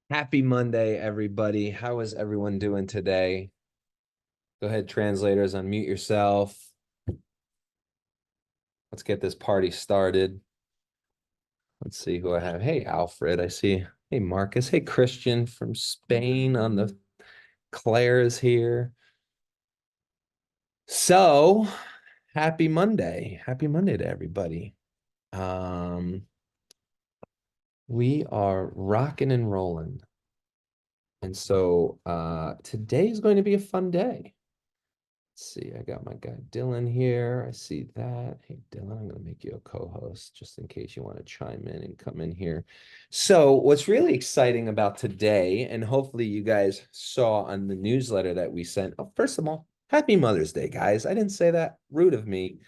Happy Monday, everybody. How is everyone doing today? Go ahead, translators, unmute yourself. Let's get this party started. Let's see who I have. Hey, Alfred, I see. Hey, Marcus. Hey, Christian from Spain on the Claire's here. So, happy Monday. Happy Monday to everybody. Um, we are rocking and rolling. And so today is going to be a fun day. See, I got my guy Dylan here. I see that. Hey, Dylan, I'm going to make you a co-host just in case you want to chime in and come in here. So, what's really exciting about today, and hopefully you guys saw on the newsletter that we sent. Oh, first of all, happy Mother's Day, guys. I didn't say that. Rude of me.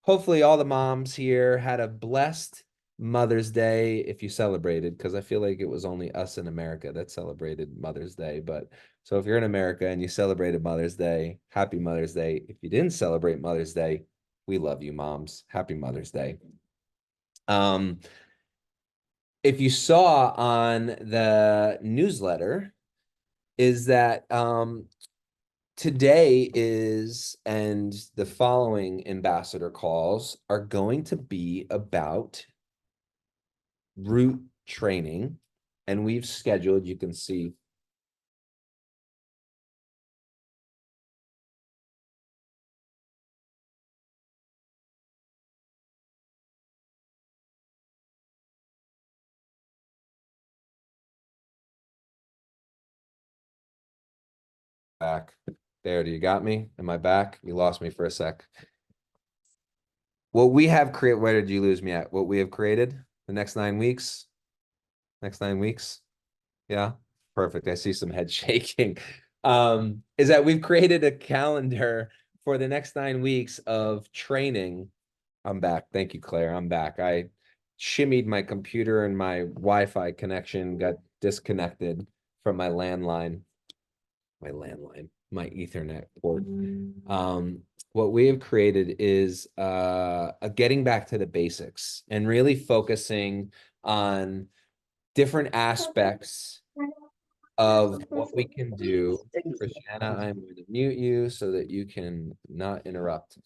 Hopefully all the moms here had a blessed Mother's Day if you celebrated, because I feel like it was only us in America that celebrated Mother's Day. But so if you're in America and you celebrated Mother's Day, happy Mother's Day. If you didn't celebrate Mother's Day, we love you, moms. Happy Mother's Day. Um, if you saw on the newsletter, is that today is, and the following ambassador calls are going to be about root training. And we've scheduled, you can see back there. Do you got me? Am I back? You lost me for a sec. What we have created, where did you lose me at? What we have created the next 9 weeks? Next 9 weeks? Yeah, perfect. I see some head shaking. Is that we've created a calendar for the next 9 weeks of training. I'm back. Thank you, Claire. I'm back. I shimmied my computer and my Wi-Fi connection got disconnected from my Ethernet port. What we have created is a getting back to the basics and really focusing on different aspects of what we can do. Christiana, I'm going to mute you so that you can not interrupt.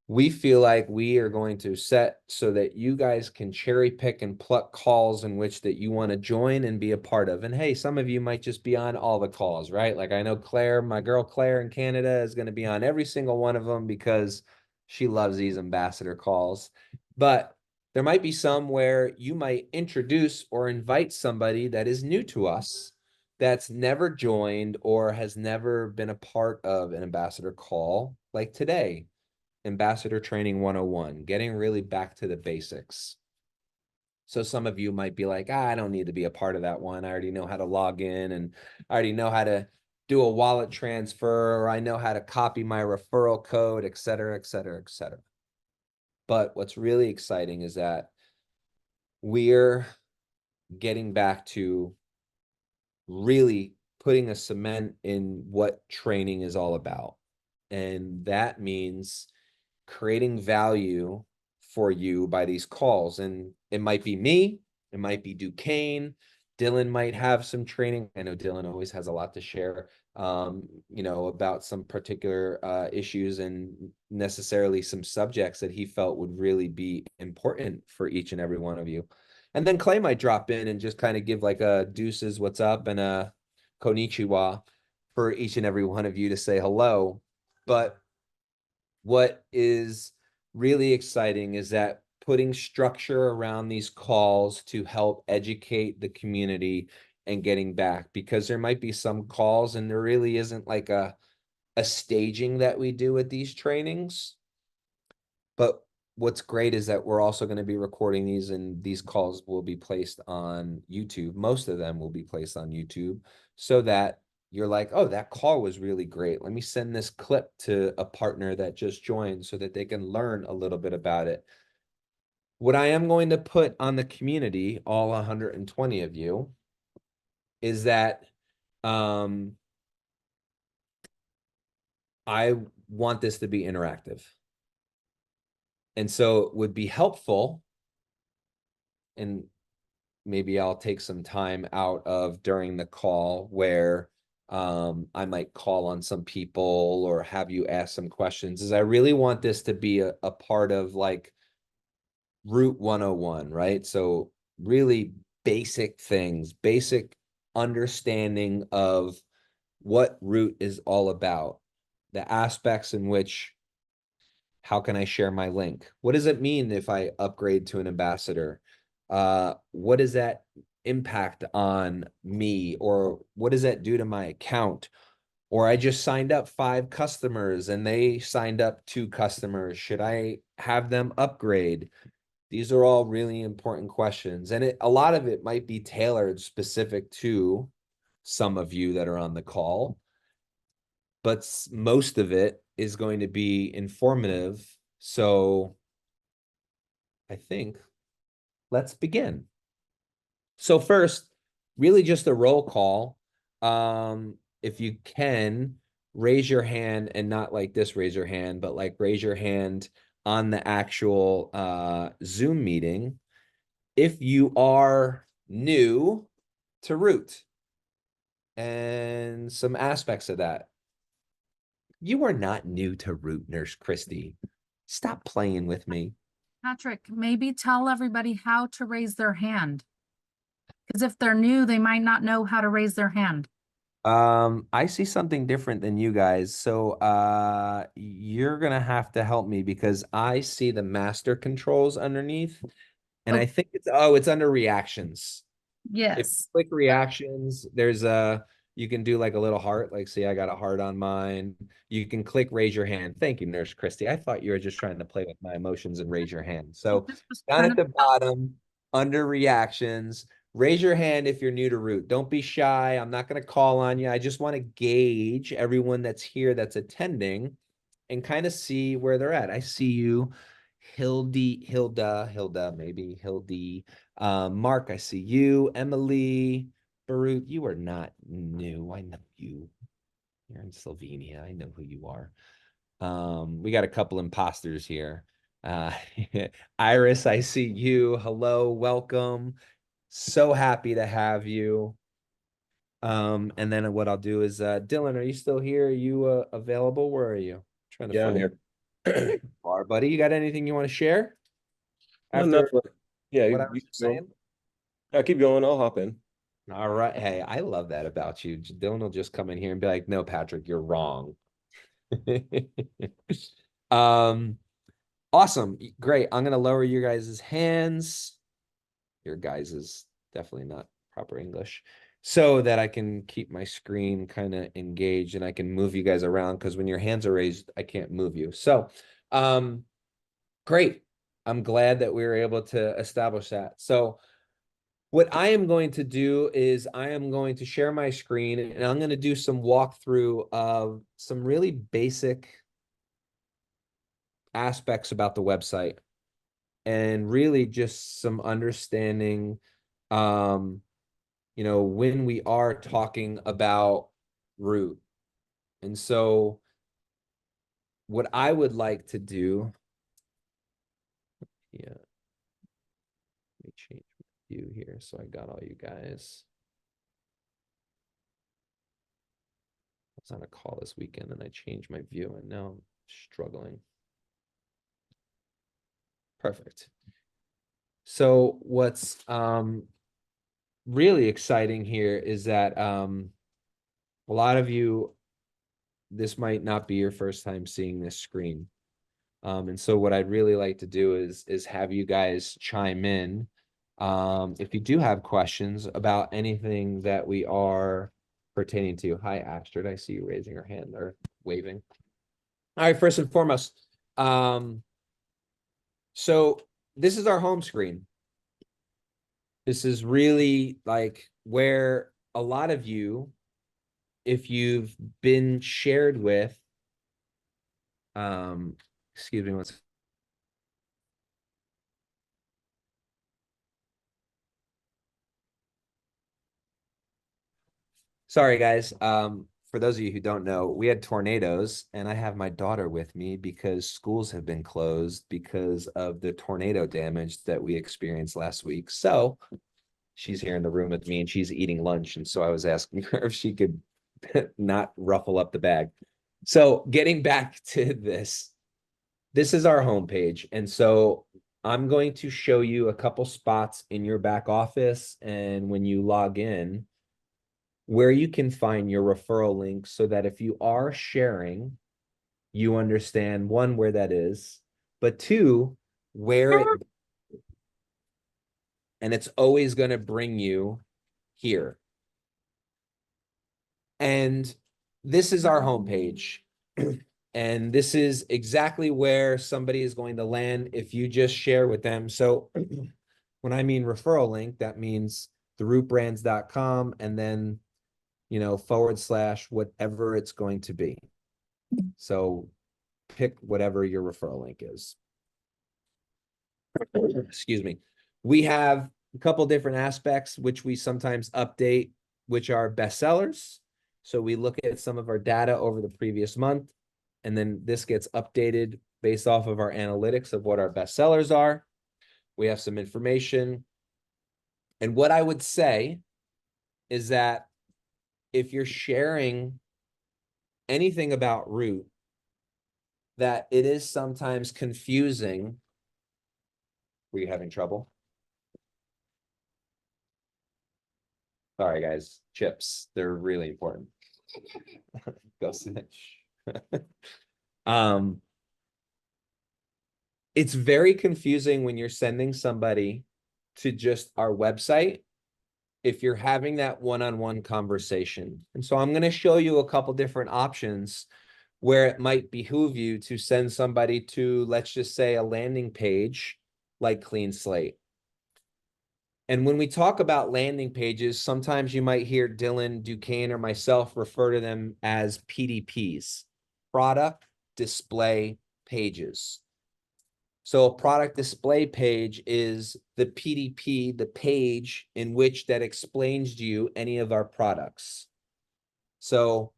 We feel like we are going to set so that you guys can cherry pick and pluck calls in which that you want to join and be a part of. And hey, some of you might just be on all the calls, right? Like I know Claire, my girl Claire in Canada is going to be on every single one of them because she loves these ambassador calls. But there might be some where you might introduce or invite somebody that is new to us, that's never joined or has never been a part of an ambassador call like today. Ambassador Training 101, getting really back to the basics. So some of you might be like, I don't need to be a part of that one. I already know how to log in and I already know how to do a wallet transfer, or I know how to copy my referral code, et cetera, et cetera, et cetera. But what's really exciting is that we're getting back to really putting a cement in what training is all about. And that means creating value for you by these calls. And it might be me, it might be Duquesne, Dylan might have some training. I know Dylan always has a lot to share, about some particular issues and necessarily some subjects that he felt would really be important for each and every one of you. And then Clay might drop in and just kind of give like a deuces, what's up, and a konnichiwa for each and every one of you to say hello. But what is really exciting is that putting structure around these calls to help educate the community and getting back, because there might be some calls and there really isn't like a staging that we do at these trainings. But what's great is that we're also going to be recording these, and these calls will be placed on YouTube. Most of them will be placed on YouTube so that you're like, oh, that call was really great. Let me send this clip to a partner that just joined so that they can learn a little bit about it. What I am going to put on the community, all 120 of you, is that I want this to be interactive. And so it would be helpful, and maybe I'll take some time out of during the call where I might call on some people or have you ask some questions, is I really want this to be a part of like Route 101, right? So really basic things, basic understanding of what Root is all about, the aspects in which, how can I share my link? What does it mean if I upgrade to an ambassador? What does that impact on me? Or what does that do to my account? Or I just signed up 5 customers and they signed up 2 customers. Should I have them upgrade? These are all really important questions. And a lot of it might be tailored specific to some of you that are on the call, but most of it is going to be informative. So I think let's begin. So first, really just a roll call. If you can, raise your hand, and not like this raise your hand, but like raise your hand on the actual Zoom meeting if you are new to Root and some aspects of that. You are not new to Root, Nurse Christy. Stop playing with me. Patrick, maybe tell everybody how to raise their hand. Because if they're new, they might not know how to raise their hand. I see something different than you guys. So you're gonna have to help me because I see the master controls underneath, and Oh, I think it's under reactions. If you yes. click reactions, there's you can do like a little heart, like see, I got a heart on mine. You can click raise your hand. Thank you, Nurse Christy. I thought you were just trying to play with my emotions and raise your hand. So This was down kind at of the bottom, under reactions, raise your hand if you're new to Root. Don't be shy. I'm not going to call on you. I just want to gauge everyone that's here that's attending and kind of see where they're at. I see you, Hilda, maybe Hildy. Mark, I see you. Emily, Barut, you are not new. I know you. You're in Slovenia. I know who you are. We got a couple imposters here. Uh, Iris, I see you. Hello, welcome. So happy to have you. And then what I'll do is, Dylan, are you still here? Are you available? Where are you? Trying to Yeah, I'm find here. There you are, buddy. You got anything you want to share Not enough. after Yeah, what I was you just keep going. saying? Keep going. I'll hop in. All right. Hey, I love that about you. Dylan will just come in here and be like, no, Patrick, you're wrong. Um, awesome. Great. I'm gonna lower your guys' hands. Your guys is definitely not proper English. So that I can keep my screen kind of engaged and I can move you guys around because when your hands are raised, I can't move you. So great. I'm glad that we were able to establish that. So what I am going to do is I am going to share my screen and I'm going to do some walkthrough of some really basic aspects about the website and really just some understanding, when we are talking about Root. And so what I would like to do, yeah, let me change my view here so I got all you guys. I was on a call this weekend and I changed my view and now I'm struggling. Perfect. So what's really exciting here is that a lot of you, this might not be your first time seeing this screen. And so what I'd really like to do is have you guys chime in. If you do have questions about anything that we are pertaining to. Hi, Astrid. I see you raising your hand or waving. All right, first and foremost, so this is our home screen. This is really like where a lot of you, if you've been shared with, excuse me, sorry guys. For those of you who don't know, we had tornadoes and I have my daughter with me because schools have been closed because of the tornado damage that we experienced last week. So she's here in the room with me and she's eating lunch. And so I was asking her if she could not ruffle up the bag. So getting back to this is our homepage. And so I'm going to show you a couple spots in your back office and when you log in, where you can find your referral link so that if you are sharing, you understand one, where that is, but two, where it, and it's always going to bring you here. And this is our homepage. And this is exactly where somebody is going to land if you just share with them. So when I mean referral link, that means therootbrands.com and then, you know, / whatever it's going to be. So pick whatever your referral link is. Excuse me. We have a couple different aspects which we sometimes update, which are bestsellers. So we look at some of our data over the previous month, and then this gets updated based off of our analytics of what our bestsellers are. We have some information. And what I would say is that if you're sharing anything about Root, that it is sometimes confusing. Were you having trouble? Sorry, guys. Chips, they're really important. Go sit. It's very confusing when you're sending somebody to just our website if you're having that one-on-one conversation. And so I'm going to show you a couple different options where it might behoove you to send somebody to, let's just say, a landing page like Clean Slate. And when we talk about landing pages, sometimes you might hear Dylan, Duquesne, or myself refer to them as PDPs, product display pages. So a product display page is the PDP, the page in which that explains to you any of our products. So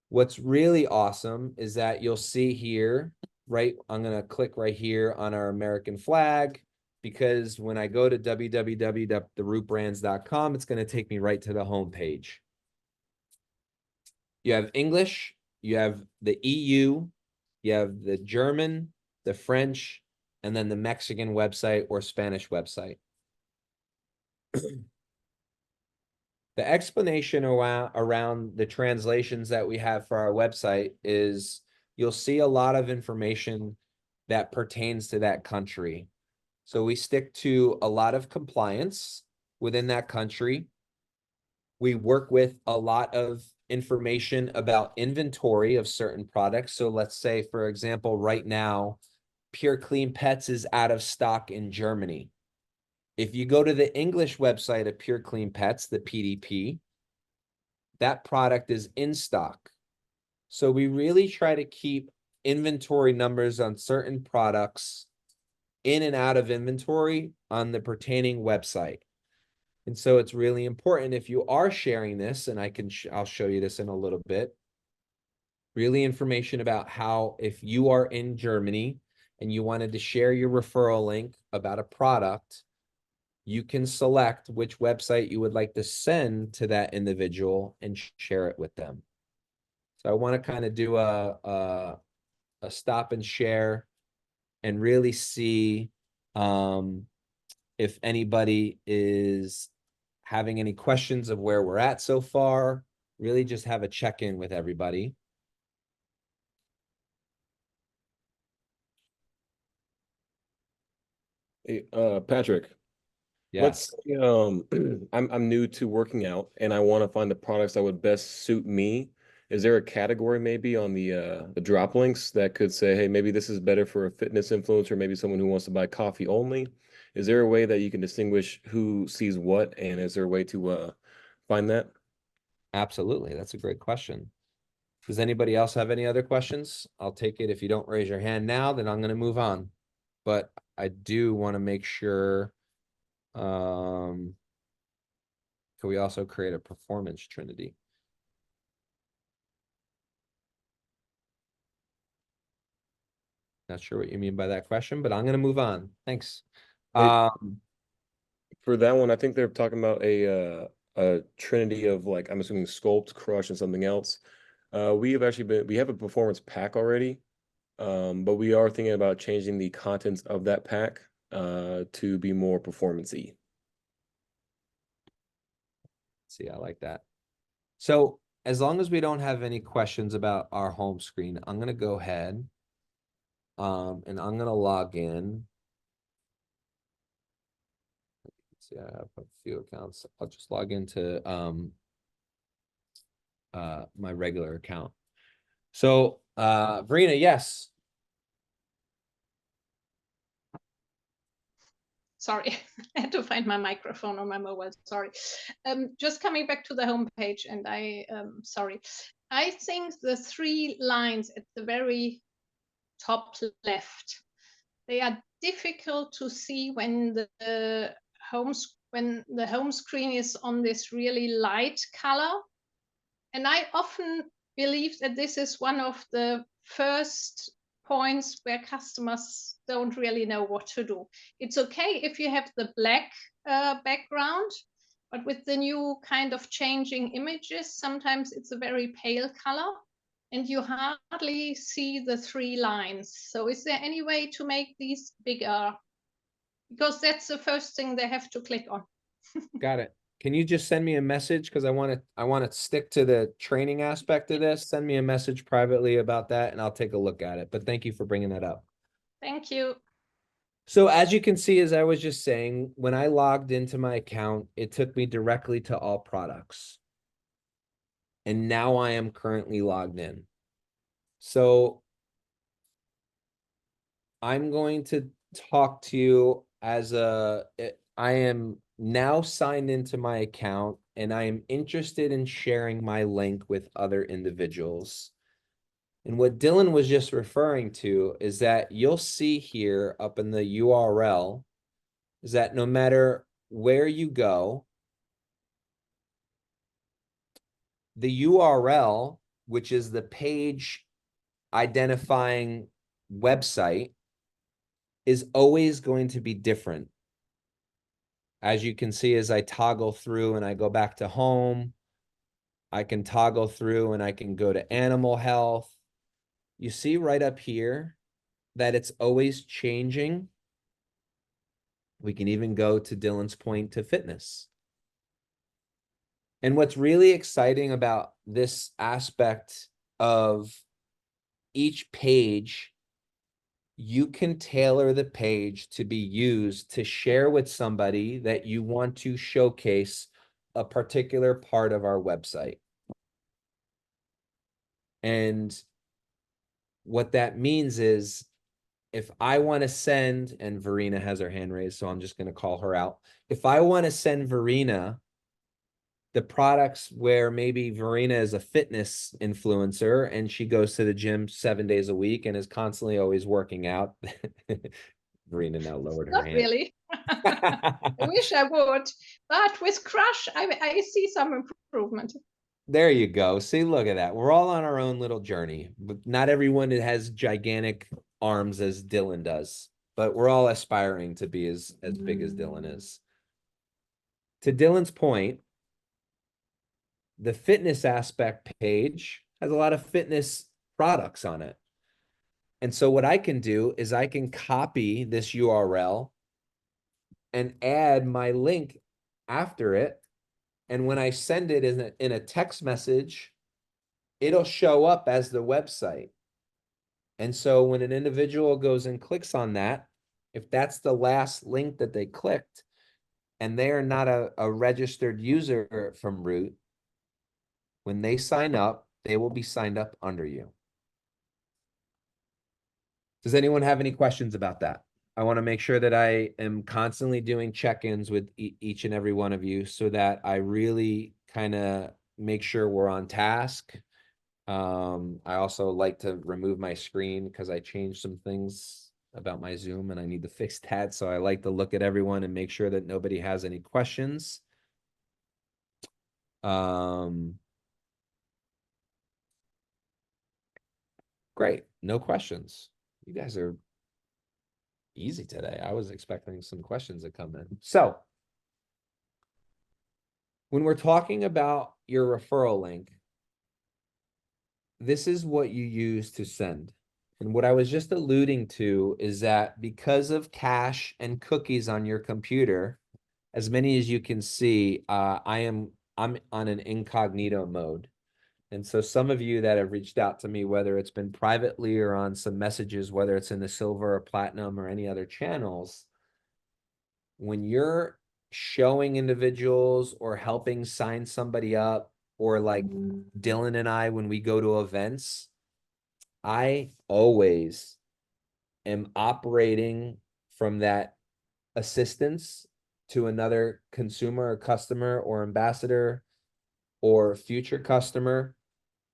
what's really awesome is that you'll see here, right? I'm going to click right here on our American flag, because when I go to www.therootbrands.com, it's going to take me right to the home page. You have English, you have the EU, you have the German, the French, and then the Mexican website or Spanish website. The explanation around the translations that we have for our website is you'll see a lot of information that pertains to that country. So we stick to a lot of compliance within that country. We work with a lot of information about inventory of certain products. So let's say, for example, right now, Pure Clean Pets is out of stock in Germany. If you go to the English website of Pure Clean Pets, the PDP, that product is in stock. So we really try to keep inventory numbers on certain products in and out of inventory on the pertaining website. And so it's really important if you are sharing this, and I'll show you this in a little bit, really information about how if you are in Germany and you wanted to share your referral link about a product, you can select which website you would like to send to that individual and share it with them. So I want to kind of do a stop and share and really see if anybody is having any questions of where we're at so far. Really just have a check-in with everybody. Hey, Patrick, Yes. let's say, I'm new to working out and I want to find the products that would best suit me. Is there a category maybe on the drop links that could say, hey, maybe this is better for a fitness influencer, maybe someone who wants to buy coffee only? Is there a way that you can distinguish who sees what, and is there a way to find that? Absolutely. That's a great question. Does anybody else have any other questions? I'll take it. If you don't raise your hand now, then I'm going to move on. But I do want to make sure, can we also create a performance trinity? Not sure what you mean by that question, but I'm going to move on. Thanks. Hey, For that one, I think they're talking about a trinity of like, I'm assuming sculpt, crush, and something else. We have a performance pack already, but we are thinking about changing the contents of that pack to be more performance-y. See, I like that. So as long as we don't have any questions about our home screen, I'm gonna go ahead. And I'm gonna log in. See, I have a few accounts. I'll just log into my regular account. So Verena, yes. Sorry, I had to find my microphone on my mobile. Sorry. Just coming back to the homepage, and sorry. I think the 3 lines at the very top left, they are difficult to see when the home screen is on this really light color. And I often believe that this is one of the first points where customers don't really know what to do. It's okay if you have the black background, but with the new kind of changing images, sometimes it's a very pale color and you hardly see the 3 lines. So is there any way to make these bigger? Because that's the first thing they have to click on. Got it. Can you just send me a message? Because I want to stick to the training aspect of this. Send me a message privately about that and I'll take a look at it. But thank you for bringing that up. Thank you. So as you can see, as I was just saying, when I logged into my account, it took me directly to all products. And now I am currently logged in. So I'm going to talk to you as I am now signed into my account and I am interested in sharing my link with other individuals. And what Dylan was just referring to is that you'll see here up in the URL is that no matter where you go, the URL, which is the page identifying website, is always going to be different. As you can see, as I toggle through and I go back to home, I can toggle through and I can go to animal health. You see right up here that it's always changing. We can even go to Dylan's point to fitness. And what's really exciting about this aspect of each page, you can tailor the page to be used to share with somebody that you want to showcase a particular part of our website. And what that means is if I want to send, and Verena has her hand raised, so I'm just going to call her out. If I want to send Verena the products where maybe Verena is a fitness influencer and she goes to the gym 7 days a week and is constantly always working out. Verena now lowered her Not hand. really. I wish I would, but with Crush, I see some improvement. There you go. See, look at that. We're all on our own little journey, but not everyone has gigantic arms as Dylan does, but we're all aspiring to be as big as Dylan is. To Dylan's point, the fitness aspect page has a lot of fitness products on it. And so what I can do is I can copy this URL and add my link after it. And when I send it in a text message, it'll show up as the website. And so when an individual goes and clicks on that, if that's the last link that they clicked and they are not a registered user from Root, when they sign up, they will be signed up under you. Does anyone have any questions about that? I want to make sure that I am constantly doing check-ins with each and every one of you so that I really kind of make sure we're on task. I also like to remove my screen because I changed some things about my Zoom and I need to fix that. So I like to look at everyone and make sure that nobody has any questions. Great. No questions. You guys are easy today. I was expecting some questions to come in. So when we're talking about your referral link, this is what you use to send. And what I was just alluding to is that because of cache and cookies on your computer, as many as you can see, I'm on an incognito mode. And so some of you that have reached out to me, whether it's been privately or on some messages, whether it's in the silver or platinum or any other channels, when you're showing individuals or helping sign somebody up, or like Dylan and I, when we go to events, I always am operating from that assistance to another consumer or customer or ambassador or future customer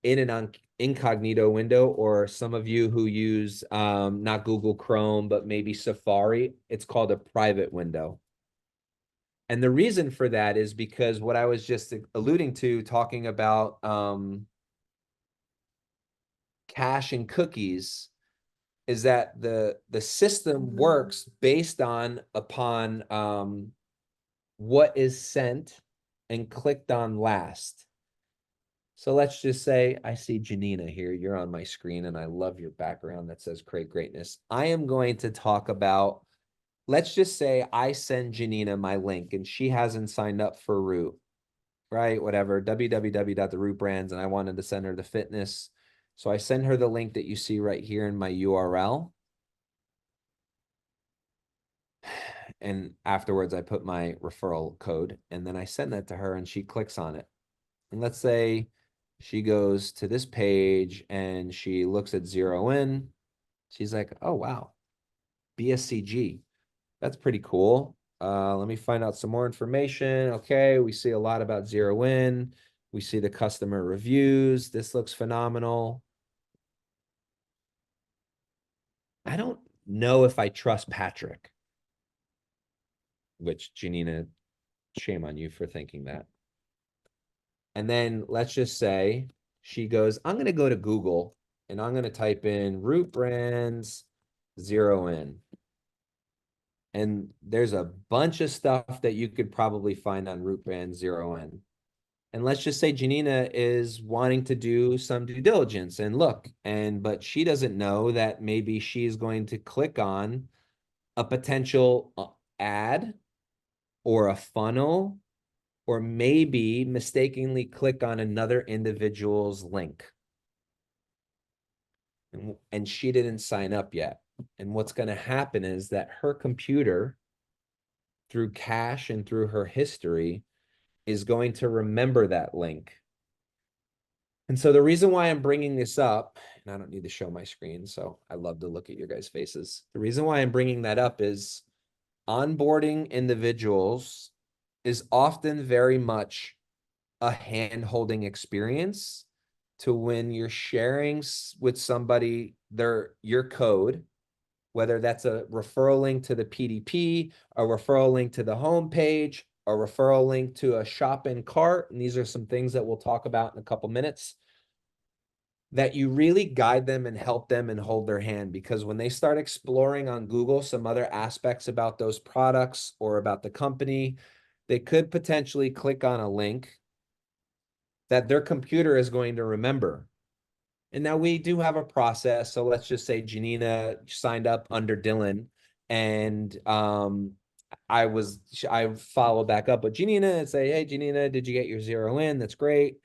in an incognito window, or some of you who use not Google Chrome, but maybe Safari, it's called a private window. And the reason for that is because what I was just alluding to, talking about cache and cookies, is that the system works based upon what is sent and clicked on last. So let's just say I see Janina here. You're on my screen, and I love your background that says Create Greatness. I am going to talk about, let's just say I send Janina my link and she hasn't signed up for Root, right? Whatever, www.therootbrands, and I wanted to send her the fitness. So I send her the link that you see right here in my URL. And afterwards, I put my referral code, and then I send that to her and she clicks on it. And let's say she goes to this page and she looks at Zero In. She's like, oh, wow, BSCG. That's pretty cool. Let me find out some more information. Okay, we see a lot about Zero In. We see the customer reviews. This looks phenomenal. I don't know if I trust Patrick, which, Janina, shame on you for thinking that. And then let's just say she goes, I'm going to go to Google and I'm going to type in Root Brands Zero In. And there's a bunch of stuff that you could probably find on Root Brands Zero In. And let's just say Janina is wanting to do some due diligence and look, but she doesn't know that maybe she's going to click on a potential ad or a funnel, or maybe mistakenly click on another individual's link. And she didn't sign up yet. And what's going to happen is that her computer, through cache and through her history, is going to remember that link. And so the reason why I'm bringing this up, and I don't need to show my screen, so I love to look at your guys' faces. The reason why I'm bringing that up is onboarding individuals is often very much a hand-holding experience to when you're sharing with somebody your code, whether that's a referral link to the PDP, a referral link to the homepage, a referral link to a shop in cart. And these are some things that we'll talk about in a couple minutes, that you really guide them and help them and hold their hand, because when they start exploring on Google some other aspects about those products or about the company, they could potentially click on a link that their computer is going to remember. And now we do have a process. So let's just say Janina signed up under Dylan, and I follow back up with Janina and say, hey, Janina, did you get your Zero In? That's great.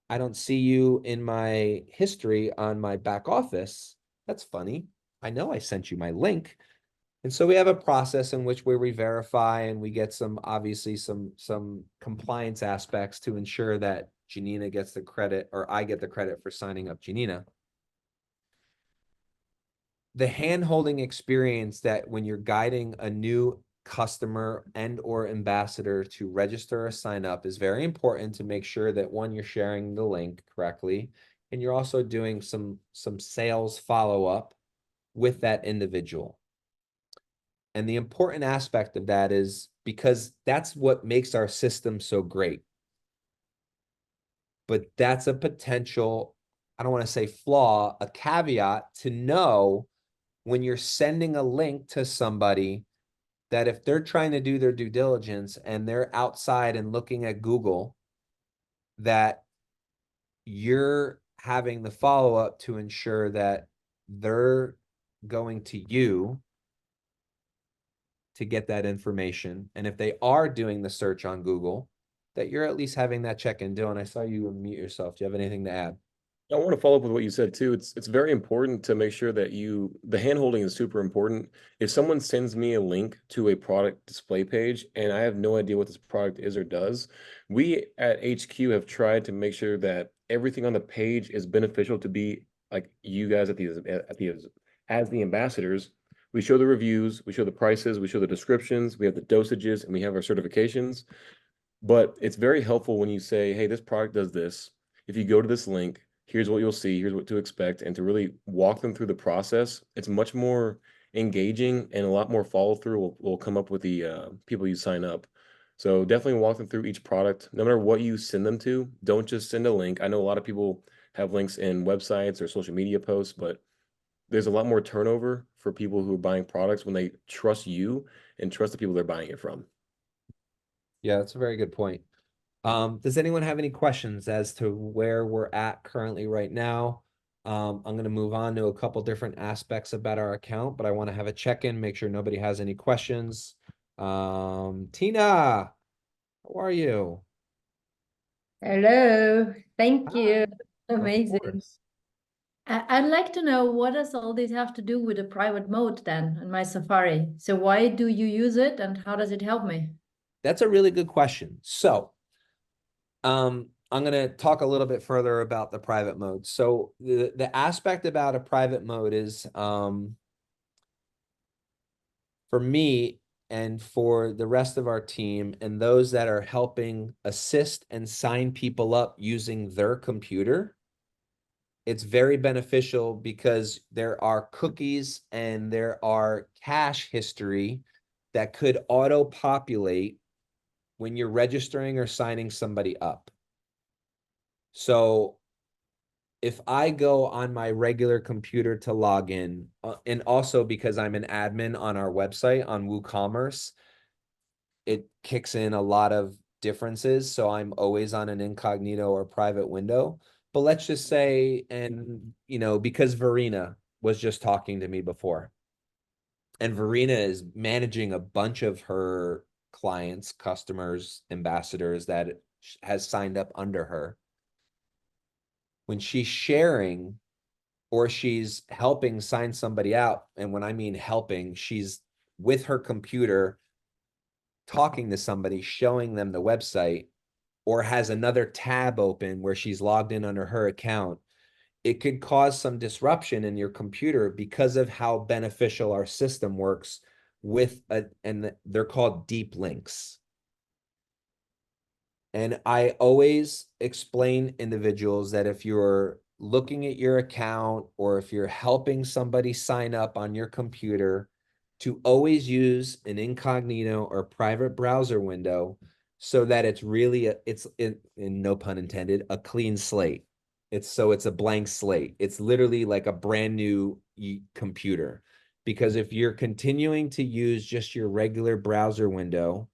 I don't see you in my history on my back office. That's funny. I know I sent you my link. And so we have a process in which where we verify and we get obviously some compliance aspects to ensure that Janina gets the credit, or I get the credit for signing up Janina. The hand-holding experience that when you're guiding a new customer and or ambassador to register or sign up is very important, to make sure that, one, you're sharing the link correctly, and you're also doing some sales follow-up with that individual. And the important aspect of that is because that's what makes our system so great. But that's a potential, I don't want to say flaw, a caveat to know when you're sending a link to somebody, that if they're trying to do their due diligence and they're outside and looking at Google that you're having the follow-up to ensure that they're going to you to get that information. And if they are doing the search on Google, that you're at least having that check-in. Dylan, I saw you unmute yourself. Do you have anything to add? I want to follow up with what you said too. It's very important to make sure that the hand-holding is super important. If someone sends me a link to a product display page and I have no idea what this product is or does, we at HQ have tried to make sure that everything on the page is beneficial to be like you guys as the ambassadors. We show the reviews, we show the prices, we show the descriptions, we have the dosages, and we have our certifications. But it's very helpful when you say, hey, this product does this. If you go to this link, here's what you'll see, here's what to expect, and to really walk them through the process. It's much more engaging and a lot more follow through will come up with the people you sign up. So definitely walk them through each product, no matter what you send them to. Don't just send a link. I know a lot of people have links in websites or social media posts, but there's a lot more turnover for people who are buying products when they trust you and trust the people they're buying it from. Yeah, that's a very good point. Does anyone have any questions as to where we're at currently right now? I'm going to move on to a couple different aspects about our account, but I want to have a check-in, make sure nobody has any questions. Tina, how are you? Hello, thank you. Of Amazing. course. I'd like to know, what does all this have to do with the private mode then in my Safari? So why do you use it and how does it help me? That's a really good question. So, I'm going to talk a little bit further about the private mode. So the aspect about a private mode is, for me and for the rest of our team and those that are helping assist and sign people up using their computer, it's very beneficial because there are cookies and there are cache history that could auto-populate when you're registering or signing somebody up. So if I go on my regular computer to log in, and also because I'm an admin on our website on WooCommerce, it kicks in a lot of differences. So I'm always on an incognito or private window. But let's just say, and because Verena was just talking to me before, and Verena is managing a bunch of her clients, customers, ambassadors that has signed up under her. When she's sharing or she's helping sign somebody out, and when I mean helping, she's with her computer talking to somebody, showing them the website, or has another tab open where she's logged in under her account, it could cause some disruption in your computer because of how beneficial our system works with and they're called deep links. And I always explain individuals that if you're looking at your account or if you're helping somebody sign up on your computer, to always use an incognito or private browser window so that it's really, it's no pun intended, a clean slate. It's a blank slate. It's literally like a brand new computer. Because if you're continuing to use just your regular browser window,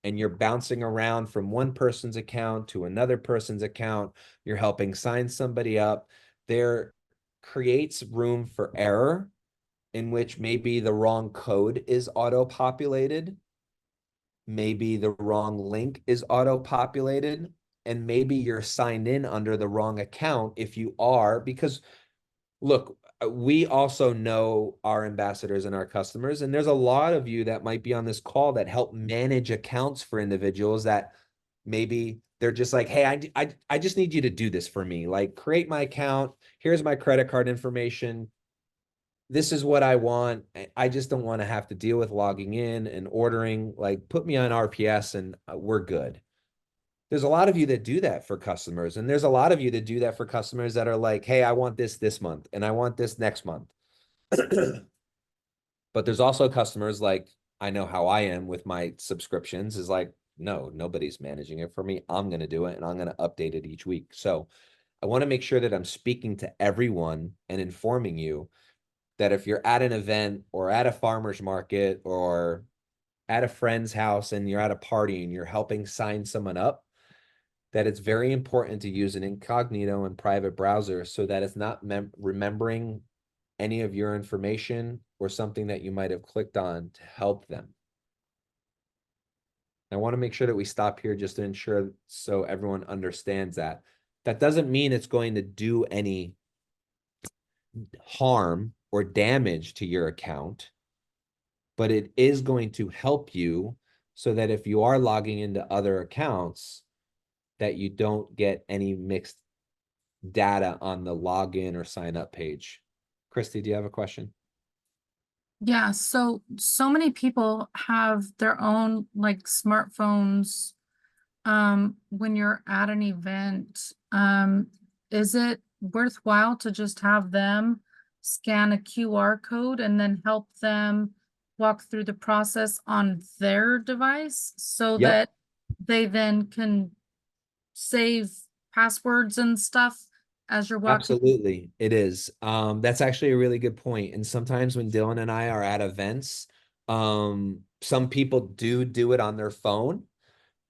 and you're bouncing around from one person's account to another person's account, you're helping sign somebody up, there creates room for error in which maybe the wrong code is auto-populated, maybe the wrong link is auto-populated, and maybe you're signed in under the wrong account if you are, because look, we also know our ambassadors and our customers, and there's a lot of you that might be on this call that help manage accounts for individuals that maybe they're just like, hey, I just need you to do this for me. Like, create my account. Here's my credit card information. This is what I want. I just don't want to have to deal with logging in and ordering. Like, put me on RPS and we're good. There's a lot of you that do that for customers. And there's a lot of you that do that for customers that are like, hey, I want this month and I want this next month. But there's also customers like, I know how I am with my subscriptions, is like, no, nobody's managing it for me. I'm going to do it and I'm going to update it each week. So I want to make sure that I'm speaking to everyone and informing you that if you're at an event or at a farmer's market or at a friend's house and you're at a party and you're helping sign someone up, that it's very important to use an incognito and private browser so that it's not remembering any of your information or something that you might have clicked on to help them. I want to make sure that we stop here just to ensure so everyone understands that. That doesn't mean it's going to do any harm or damage to your account, but it is going to help you so that if you are logging into other accounts, that you don't get any mixed data on the login or sign up page. Christy, do you have a question? Yeah, so many people have their own like smartphones. When you're at an event, is it worthwhile to just have them scan a QR code and then help them walk through the process on their device so Yep. that they then can save passwords and stuff as you're walking? Absolutely, it is. That's actually a really good point. And sometimes when Dylan and I are at events, some people do it on their phone.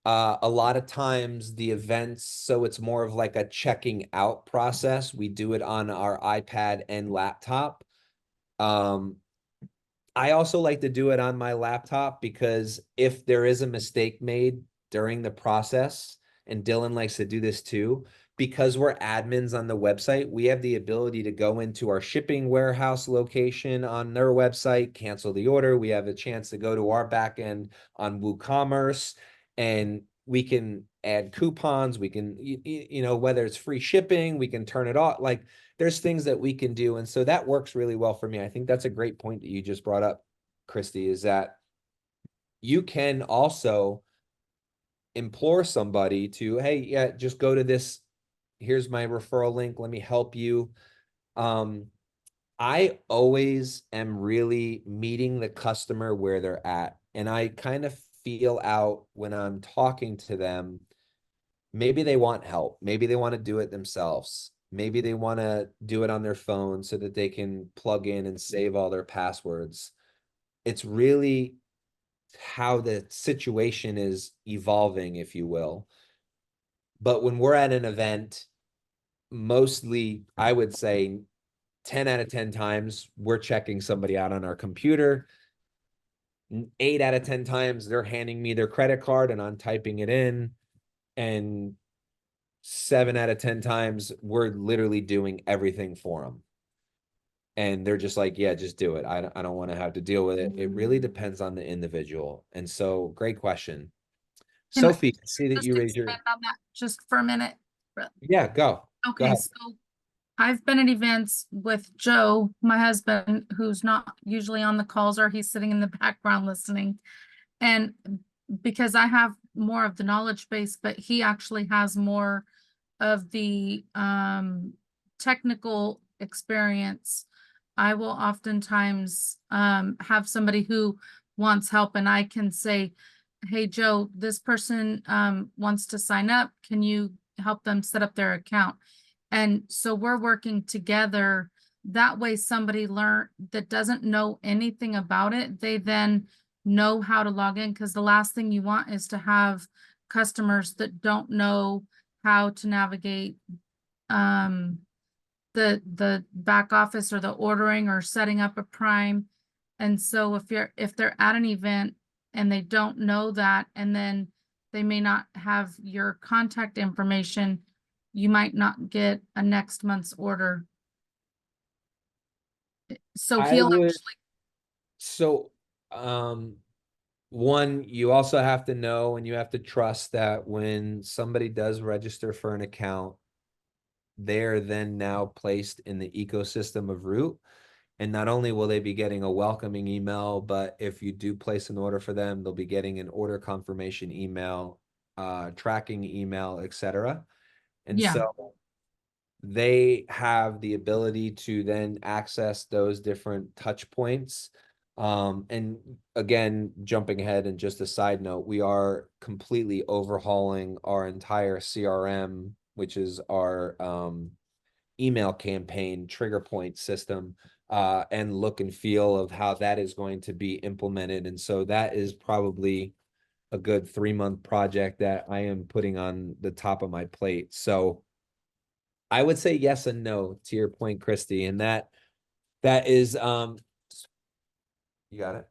A lot of times the events, so it's more of like a checking out process. We do it on our iPad and laptop. I also like to do it on my laptop because if there is a mistake made during the process, and Dylan likes to do this too, because we're admins on the website, we have the ability to go into our shipping warehouse location on their website, cancel the order. We have a chance to go to our back end on WooCommerce, and we can add coupons. We can, you know, whether it's free shipping, we can turn it off. Like there's things that we can do. And so that works really well for me. I think that's a great point that you just brought up, Christy, is that you can also implore somebody to, hey, yeah, just go to this. Here's my referral link. Let me help you. I always am really meeting the customer where they're at. And I kind of feel out when I'm talking to them. Maybe they want help. Maybe they want to do it themselves. Maybe they want to do it on their phone so that they can plug in and save all their passwords. It's really how the situation is evolving, if you will. But when we're at an event, mostly, I would say 10 out of 10 times, we're checking somebody out on our computer. 8 out of 10 times, they're handing me their credit card and I'm typing it in. And 7 out of 10 times, we're literally doing everything for them. And they're just like, yeah, just do it. I don't want to have to deal with it. It really depends on the individual. And so, great question. Can I Sophie, I see that just you raised your, expand on that just for a minute? yeah, go. Go Okay, ahead. so I've been at events with Joe, my husband, who's not usually on the calls, or he's sitting in the background listening. And because I have more of the knowledge base, but he actually has more of the technical experience, I will oftentimes have somebody who wants help and I can say, hey, Joe, this person wants to sign up. Can you help them set up their account? And so we're working together. That way somebody that doesn't know anything about it, they then know how to log in, because the last thing you want is to have customers that don't know how to navigate the back office or the ordering or setting up a Prime. And so if they're at an event and they don't know that, and then they may not have your contact information, you might not get a next month's order. So I he'll would, actually, so, one, you also have to know and you have to trust that when somebody does register for an account, they're then now placed in the ecosystem of Root. And not only will they be getting a welcoming email, but if you do place an order for them, they'll be getting an order confirmation email, tracking email, etc. And yeah. so they have the ability to then access those different touch points. And again, jumping ahead and just a side note, we are completely overhauling our entire CRM, which is our email campaign trigger point system, and look and feel of how that is going to be implemented. And so that is probably a good 3-month project that I am putting on the top of my plate. So I would say yes and no to your point, Christy, and that is you got it.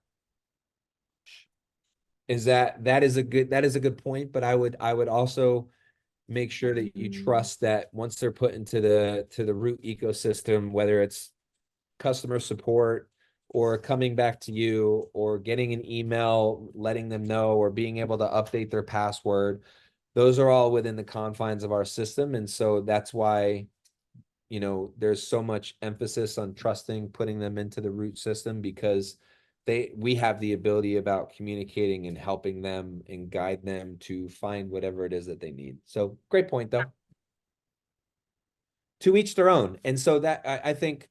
Is that is a good point, but I would also make sure that you trust that once they're put into the Root ecosystem, whether it's customer support or coming back to you or getting an email letting them know or being able to update their password, those are all within the confines of our system. And so that's why, you know, there's so much emphasis on trusting, putting them into the Root system, because we have the ability about communicating and helping them and guide them to find whatever it is that they need. So great point though. To each their own. And so that I think,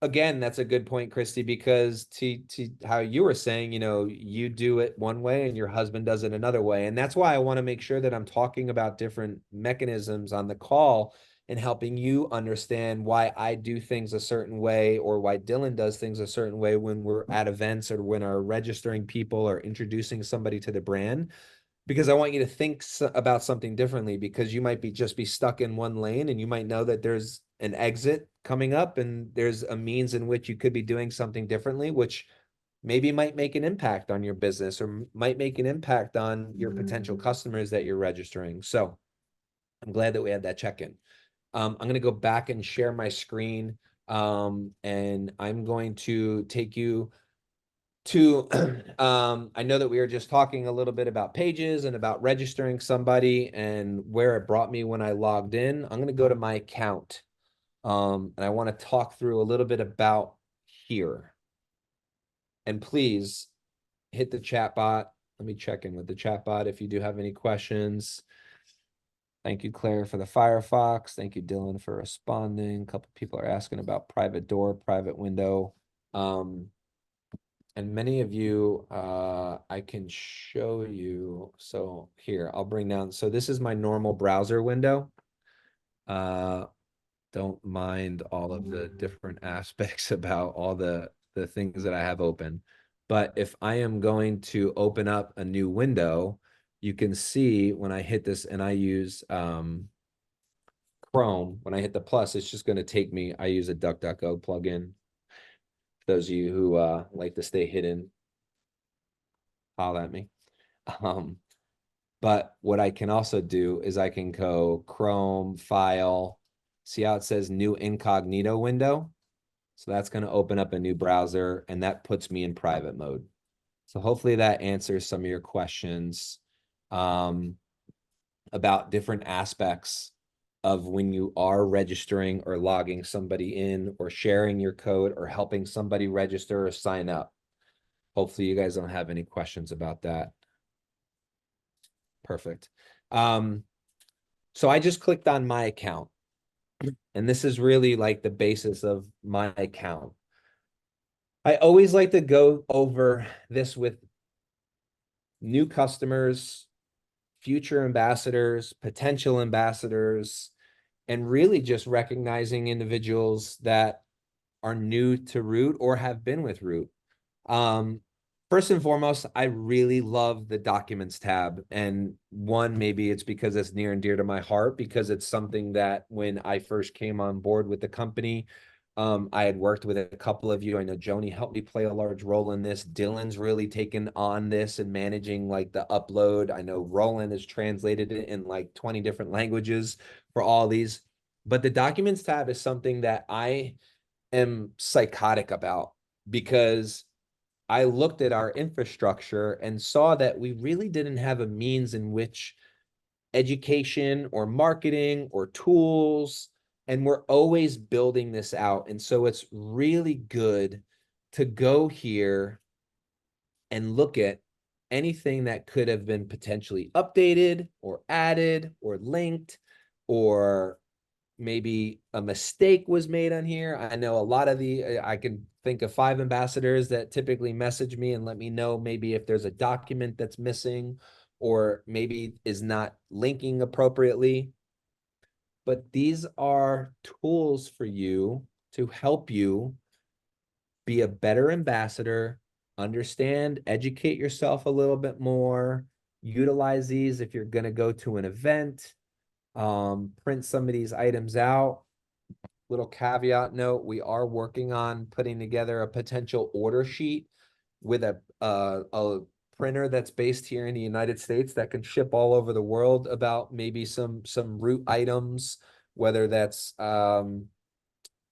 again, that's a good point, Christy, because to how you were saying, you know, you do it one way and your husband does it another way. And that's why I want to make sure that I'm talking about different mechanisms on the call and helping you understand why I do things a certain way or why Dylan does things a certain way when we're at events or when we're registering people or introducing somebody to the brand. Because I want you to think about something differently, because you might just be stuck in one lane and you might know that there's an exit coming up and there's a means in which you could be doing something differently, which maybe might make an impact on your business or might make an impact on your potential customers that you're registering. So I'm glad that we had that check-in. I'm going to go back and share my screen, and I'm going to take you to I know that we were just talking a little bit about pages and about registering somebody and where it brought me when I logged in. I'm going to go to my account, and I want to talk through a little bit about here. And please hit the chat bot. Let me check in with the chat bot if you do have any questions. Thank you, Claire, for the Firefox. Thank you, Dylan, for responding. A couple people are asking about private door, private window. And many of you, I can show you. So here, I'll bring down. So this is my normal browser window. Don't mind all of the different aspects about all the things that I have open. But if I am going to open up a new window, you can see when I hit this and I use Chrome, when I hit the plus, it's just going to take me. I use a DuckDuckGo plugin. Those of you who like to stay hidden, holler at me. But what I can also do is I can go Chrome, File, see how it says New Incognito window? So that's going to open up a new browser, and that puts me in private mode. So hopefully that answers some of your questions about different aspects of when you are registering or logging somebody in or sharing your code or helping somebody register or sign up. Hopefully you guys don't have any questions about that. Perfect. So I just clicked on my account, and this is really like the basis of my account. I always like to go over this with new customers, future ambassadors, potential ambassadors, and really just recognizing individuals that are new to Root or have been with Root. First and foremost, I really love the documents tab. And one, maybe it's because it's near and dear to my heart, because it's something that when I first came on board with the company, I had worked with a couple of you. I know Joni helped me play a large role in this. Dylan's really taken on this and managing like the upload. I know Roland has translated it in like 20 different languages for all these. But the documents tab is something that I am psychotic about, because I looked at our infrastructure and saw that we really didn't have a means in which education or marketing or tools, and we're always building this out. And so it's really good to go here and look at anything that could have been potentially updated or added or linked, or maybe a mistake was made on here. I know a lot of I can think of 5 ambassadors that typically message me and let me know maybe if there's a document that's missing or maybe is not linking appropriately. But these are tools for you to help you be a better ambassador, understand, educate yourself a little bit more, utilize these if you're gonna go to an event, print some of these items out. Little caveat note, we are working on putting together a potential order sheet with a printer that's based here in the United States that can ship all over the world about maybe some root items, whether that's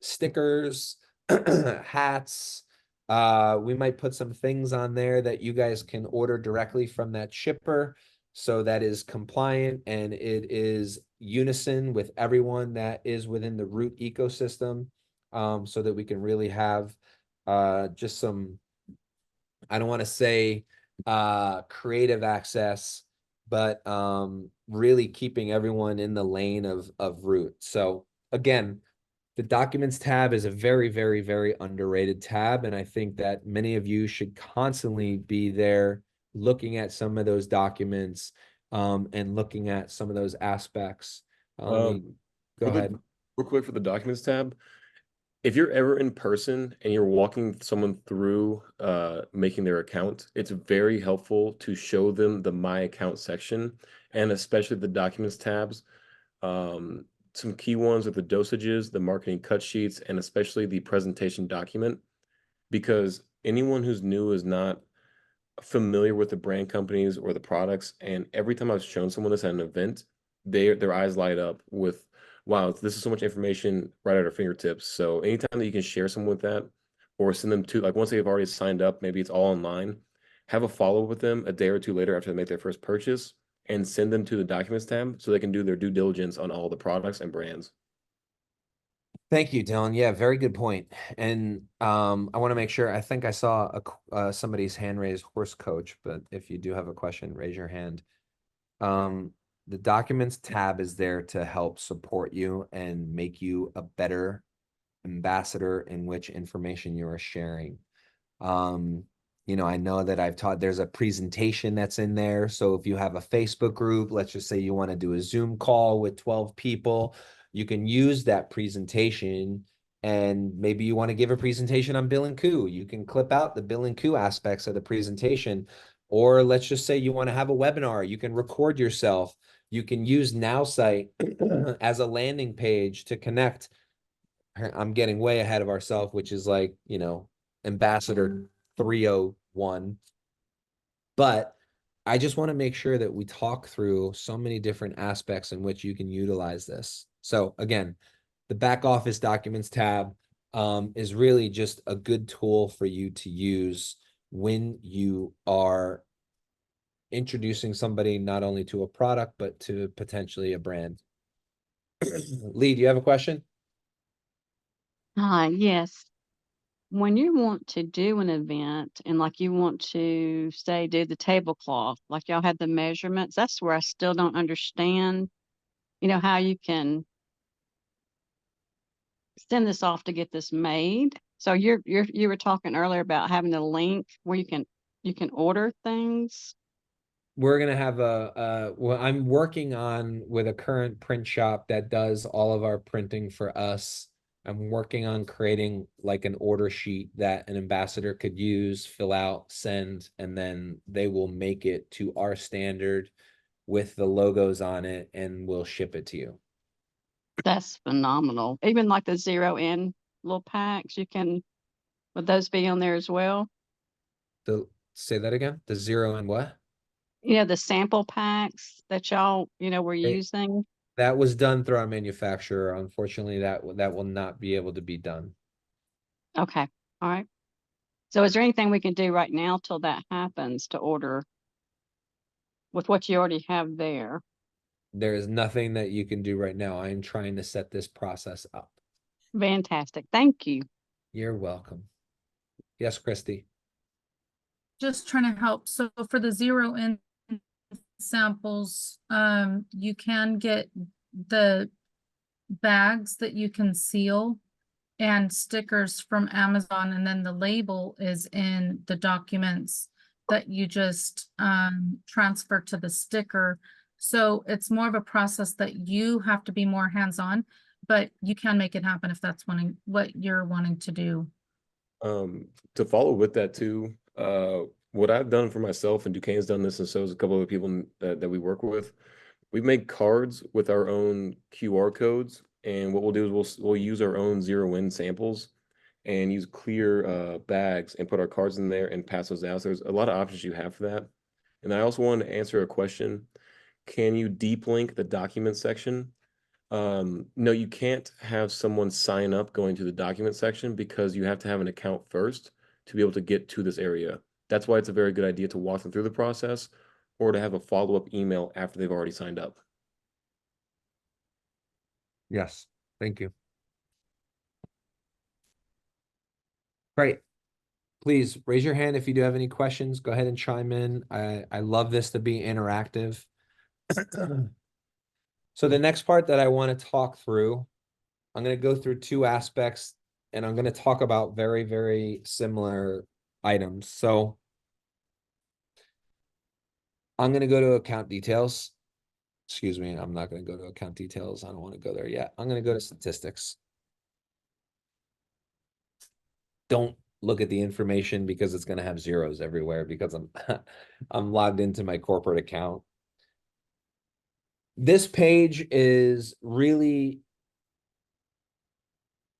stickers, hats. We might put some things on there that you guys can order directly from that shipper. So that is compliant and it is unison with everyone that is within the root ecosystem. So that we can really have just some, I don't want to say creative access, but really keeping everyone in the lane of root. So again, the documents tab is a very, very, very underrated tab. And I think that many of you should constantly be there looking at some of those documents and looking at some of those aspects. Go ahead. Real quick for the documents tab. If you're ever in person and you're walking someone through making their account, it's very helpful to show them the My Account section and especially the documents tabs. Some key ones are the dosages, the marketing cut sheets, and especially the presentation document, because anyone who's new is not familiar with the brand companies or the products. And every time I've shown someone this at an event, their eyes light up with, wow, this is so much information right at our fingertips. So anytime that you can share someone with that or send them to, like once they've already signed up, maybe it's all online, have a follow-up with them a day or two later after they make their first purchase and send them to the documents tab so they can do their due diligence on all the products and brands. Thank you, Dylan. Yeah, very good point. And I want to make sure, I think I saw somebody's hand raised, horse coach, but if you do have a question, raise your hand. The documents tab is there to help support you and make you a better ambassador in which information you are sharing. I know that I've taught, there's a presentation that's in there. So if you have a Facebook group, let's just say you want to do a Zoom call with 12 people, you can use that presentation. And maybe you want to give a presentation on Bill and Coo. You can clip out the Bill and Coo aspects of the presentation. Or let's just say you want to have a webinar, you can record yourself. You can use NowSite as a landing page to connect. I'm getting way ahead of ourselves, which is like, Ambassador 301. But I just want to make sure that we talk through so many different aspects in which you can utilize this. So again, the back office documents tab is really just a good tool for you to use when you are introducing somebody not only to a product, but to potentially a brand. Lee, do you have a question? Hi, yes. When you want to do an event and like you want to say do the tablecloth, like y'all had the measurements, that's where I still don't understand, how you can send this off to get this made. So you were talking earlier about having a link where you can order things. We're gonna have well, I'm working on with a current print shop that does all of our printing for us. I'm working on creating like an order sheet that an ambassador could use, fill out, send, and then they will make it to our standard with the logos on it and we'll ship it to you. That's phenomenal. Even like the 0 in little packs, would those be on there as well? Say that again? The 0 and what? The sample packs that y'all, were using. That was done through our manufacturer. Unfortunately, that will not be able to be done. Okay. All right. So is there anything we can do right now till that happens to order with what you already have there? There is nothing that you can do right now. I am trying to set this process up. Fantastic. Thank you. You're welcome. Yes, Christy. Just trying to help. So for the 0 in samples, you can get the bags that you can seal and stickers from Amazon, and then the label is in the documents that you just transfer to the sticker. So it's more of a process that you have to be more hands-on, but you can make it happen if that's what you're wanting to do. To follow with that too, what I've done for myself, and Duquesne's done this, and so has a couple of people that we work with. We've made cards with our own QR codes, and what we'll do is we'll use our own zero-in samples and use clear bags and put our cards in there and pass those out. So there's a lot of options you have for that. And I also wanted to answer a question. Can you deep link the document section? No, you can't have someone sign up going to the document section because you have to have an account first to be able to get to this area. That's why it's a very good idea to walk them through the process or to have a follow-up email after they've already signed up. Yes, thank you. Great. Please raise your hand if you do have any questions. Go ahead and chime in. I love this to be interactive. So the next part that I want to talk through, I'm going to go through two aspects and I'm going to talk about very, very similar items. So I'm going to go to account details. Excuse me, I'm not going to go to account details. I don't want to go there yet. I'm going to go to statistics. Don't look at the information because it's going to have zeros everywhere because I'm I'm logged into my corporate account. This page is really,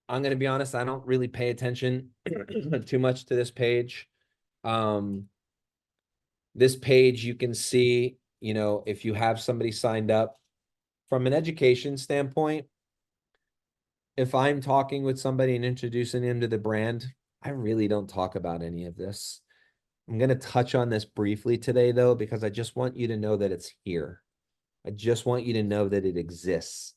I'm going to be honest, I don't really pay attention too much to this page. This page, you can see, you know, if you have somebody signed up from an education standpoint, if I'm talking with somebody and introducing them to the brand, I really don't talk about any of this. I'm going to touch on this briefly today, though, because I just want you to know that it's here. I just want you to know that it exists.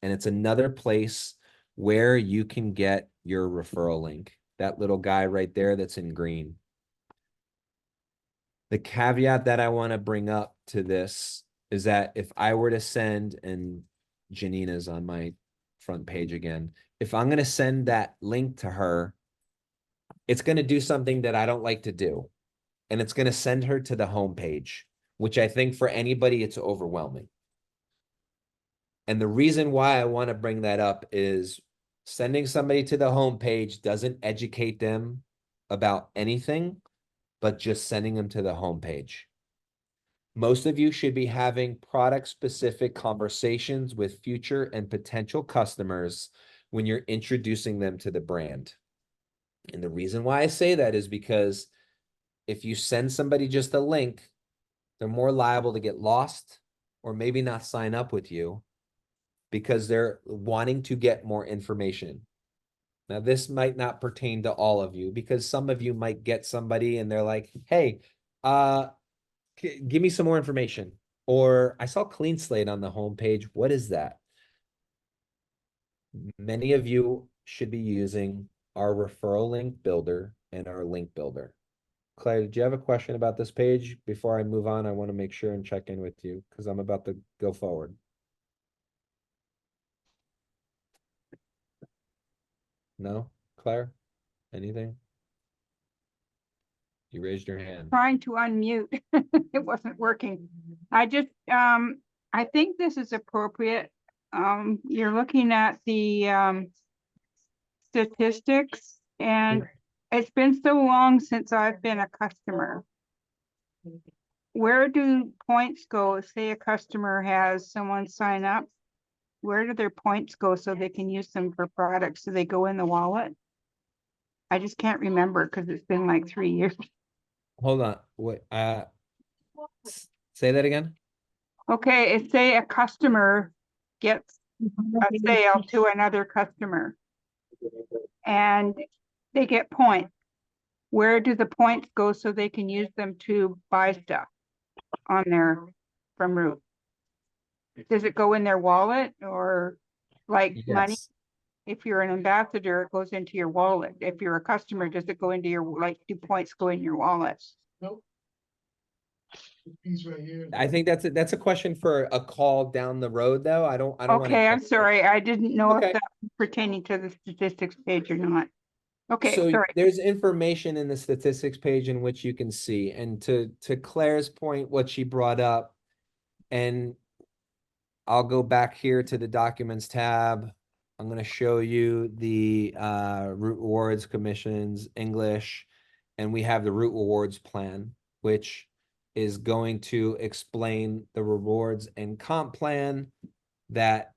And it's another place where you can get your referral link. That little guy right there that's in green. The caveat that I want to bring up to this is that if I were to send, and Janina's on my front page again, if I'm going to send that link to her, it's going to do something that I don't like to do. And it's going to send her to the home page, which I think for anybody, it's overwhelming. And the reason why I want to bring that up is sending somebody to the home page doesn't educate them about anything, but just sending them to the home page. Most of you should be having product-specific conversations with future and potential customers when you're introducing them to the brand. And the reason why I say that is because if you send somebody just a link, they're more liable to get lost or maybe not sign up with you because they're wanting to get more information. Now, this might not pertain to all of you because some of you might get somebody and they're like, hey, give me some more information. Or I saw Clean Slate on the homepage. What is that? Many of you should be using our referral link builder and our link builder. Claire, did you have a question about this page? Before I move on, I want to make sure and check in with you because I'm about to go forward. No? Claire? Anything? You raised your hand. Trying to unmute. It wasn't working. I just, I think this is appropriate. You're looking at the statistics, and it's been so long since I've been a customer. Where do points go? Say a customer has someone sign up, where do their points go so they can use them for products? Do they go in the wallet? I just can't remember because it's been like 3 years. Hold on. Wait, say that again. Okay, if say a customer gets a sale to another customer and they get points, where do the points go so they can use them to buy stuff on their from Root? Does it go in their wallet or like money? Yes. If you're an ambassador, it goes into your wallet. If you're a customer, does it go into your, like, do points go in your wallet? I think that's a question for a call down the road, though. I don't want Okay, I'm to. sorry. I didn't know Okay. if that was pertaining to the statistics page or not. Okay, So sorry. there's information in the statistics page in which you can see, and to Claire's point, what she brought up, and I'll go back here to the documents tab. I'm going to show you the rewards, commissions, English, and we have the Root Rewards plan, which is going to explain the rewards and comp plan that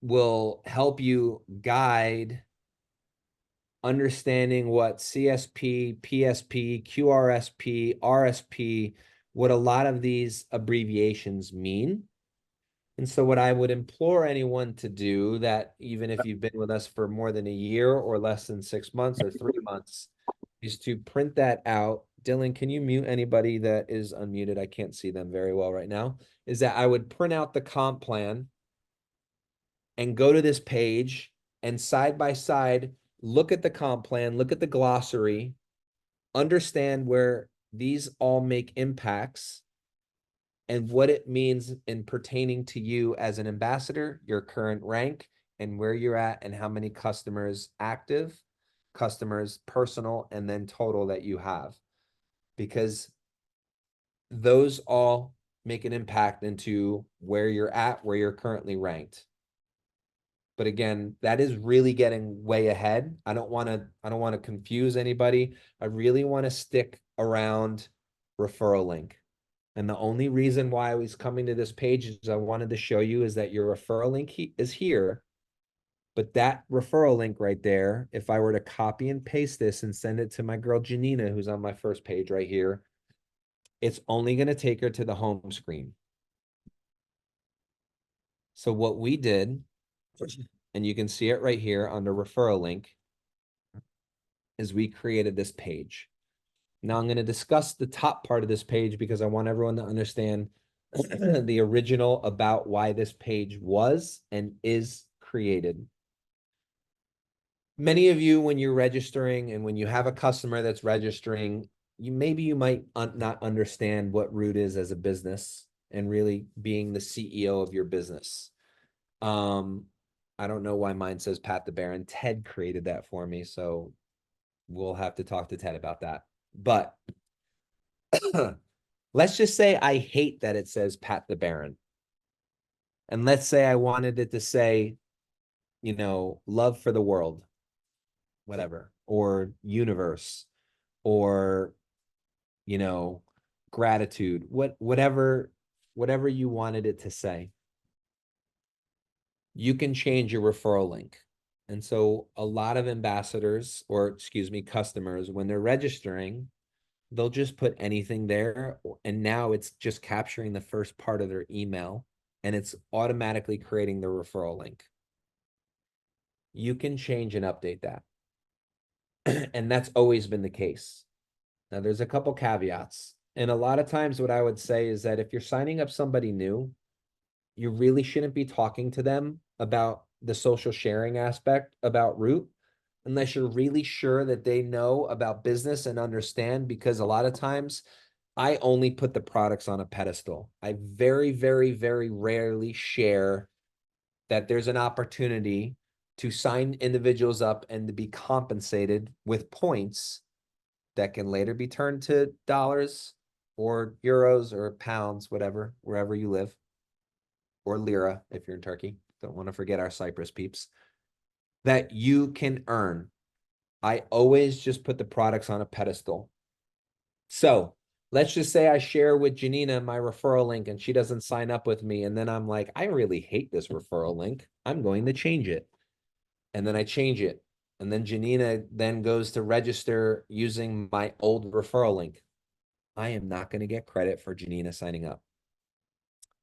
will help you guide understanding what CSP, PSP, QRSP, RSP, what a lot of these abbreviations mean. And so what I would implore anyone to do, that even if you've been with us for more than a year or less than 6 months or 3 months, is to print that out. Dylan, can you mute anybody that is unmuted? I can't see them very well right now. Is that I would print out the comp plan and go to this page and side by side, look at the comp plan, look at the glossary, understand where these all make impacts and what it means in pertaining to you as an ambassador, your current rank, and where you're at, and how many customers active, customers personal, and then total that you have. Because those all make an impact into where you're at, where you're currently ranked. But again, that is really getting way ahead. I don't want to confuse anybody. I really want to stick around referral link. And the only reason why I was coming to this page is I wanted to show you is that your referral link is here. But that referral link right there, if I were to copy and paste this and send it to my girl Janina, who's on my first page right here, it's only going to take her to the home screen. So what we did, and you can see it right here under referral link, is we created this page. Now I'm going to discuss the top part of this page because I want everyone to understand the original about why this page was and is created. Many of you, when you're registering and when you have a customer that's registering, you might not understand what Root is as a business and really being the CEO of your business. I don't know why mine says Pat the Baron. Ted created that for me, so we'll have to talk to Ted about that. But let's just say I hate that it says Pat the Baron. And let's say I wanted it to say, you know, love for the world, whatever, or universe, or, you know, gratitude, whatever you wanted it to say. You can change your referral link. And so a lot of ambassadors, or excuse me, customers, when they're registering, they'll just put anything there. And now it's just capturing the first part of their email and it's automatically creating the referral link. You can change and update that. And that's always been the case. Now there's a couple caveats. And a lot of times what I would say is that if you're signing up somebody new, you really shouldn't be talking to them about the social sharing aspect about Root unless you're really sure that they know about business and understand, because a lot of times I only put the products on a pedestal. I very, very, very rarely share that there's an opportunity to sign individuals up and to be compensated with points that can later be turned to dollars or euros or pounds, whatever, wherever you live, or lira if you're in Turkey. Don't want to forget our Cyprus peeps, that you can earn. I always just put the products on a pedestal. So let's just say I share with Janina my referral link and she doesn't sign up with me. And then I'm like, I really hate this referral link. I'm going to change it. And then I change it. And then Janina then goes to register using my old referral link. I am not going to get credit for Janina signing up.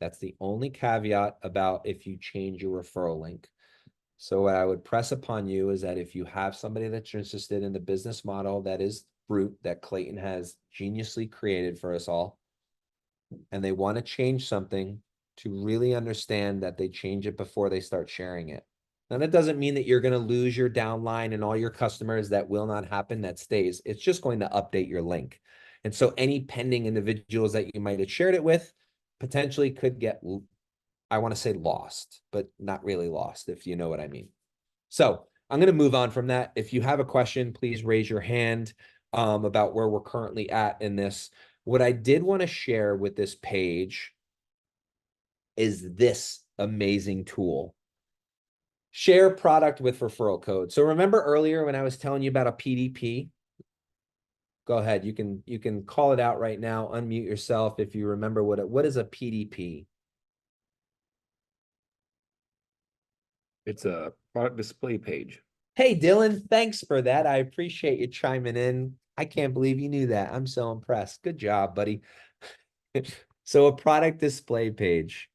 That's the only caveat about if you change your referral link. So what I would press upon you is that if you have somebody that's interested in the business model that is Root, that Clayton has geniusly created for us all, and they want to change something, to really understand that they change it before they start sharing it. Now, that doesn't mean that you're going to lose your downline and all your customers. That will not happen. That stays. It's just going to update your link. And so any pending individuals that you might have shared it with potentially could get, I want to say lost, but not really lost, if you know what I mean. So I'm going to move on from that. If you have a question, please raise your hand about where we're currently at in this. What I did want to share with this page is this amazing tool. Share product with referral code. So remember earlier when I was telling you about a PDP? go ahead. You can call it out right now. Unmute yourself if you remember what is a PDP. It's a product display page. Hey, Dylan, thanks for that. I appreciate you chiming in. I can't believe you knew that. I'm so impressed. Good job, buddy. So a product display page.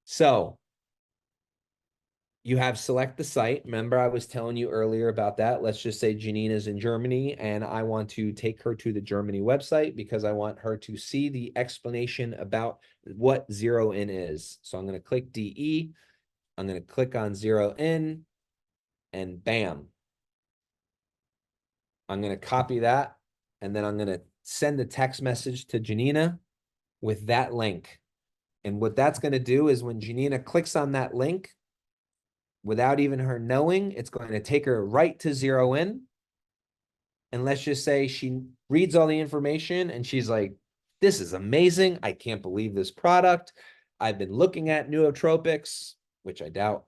So you have select the site. Remember, I was telling you earlier about that. Let's just say Janina's in Germany and I want to take her to the Germany website because I want her to see the explanation about what zero in is. So I'm going to click DE. I'm going to click on zero in and bam. I'm going to copy that and then I'm going to send a text message to Janina with that link. And what that's going to do is when Janina clicks on that link, without even her knowing, it's going to take her right to zero in. And let's just say she reads all the information and she's like, this is amazing. I can't believe this product. I've been looking at nootropics, which I doubt.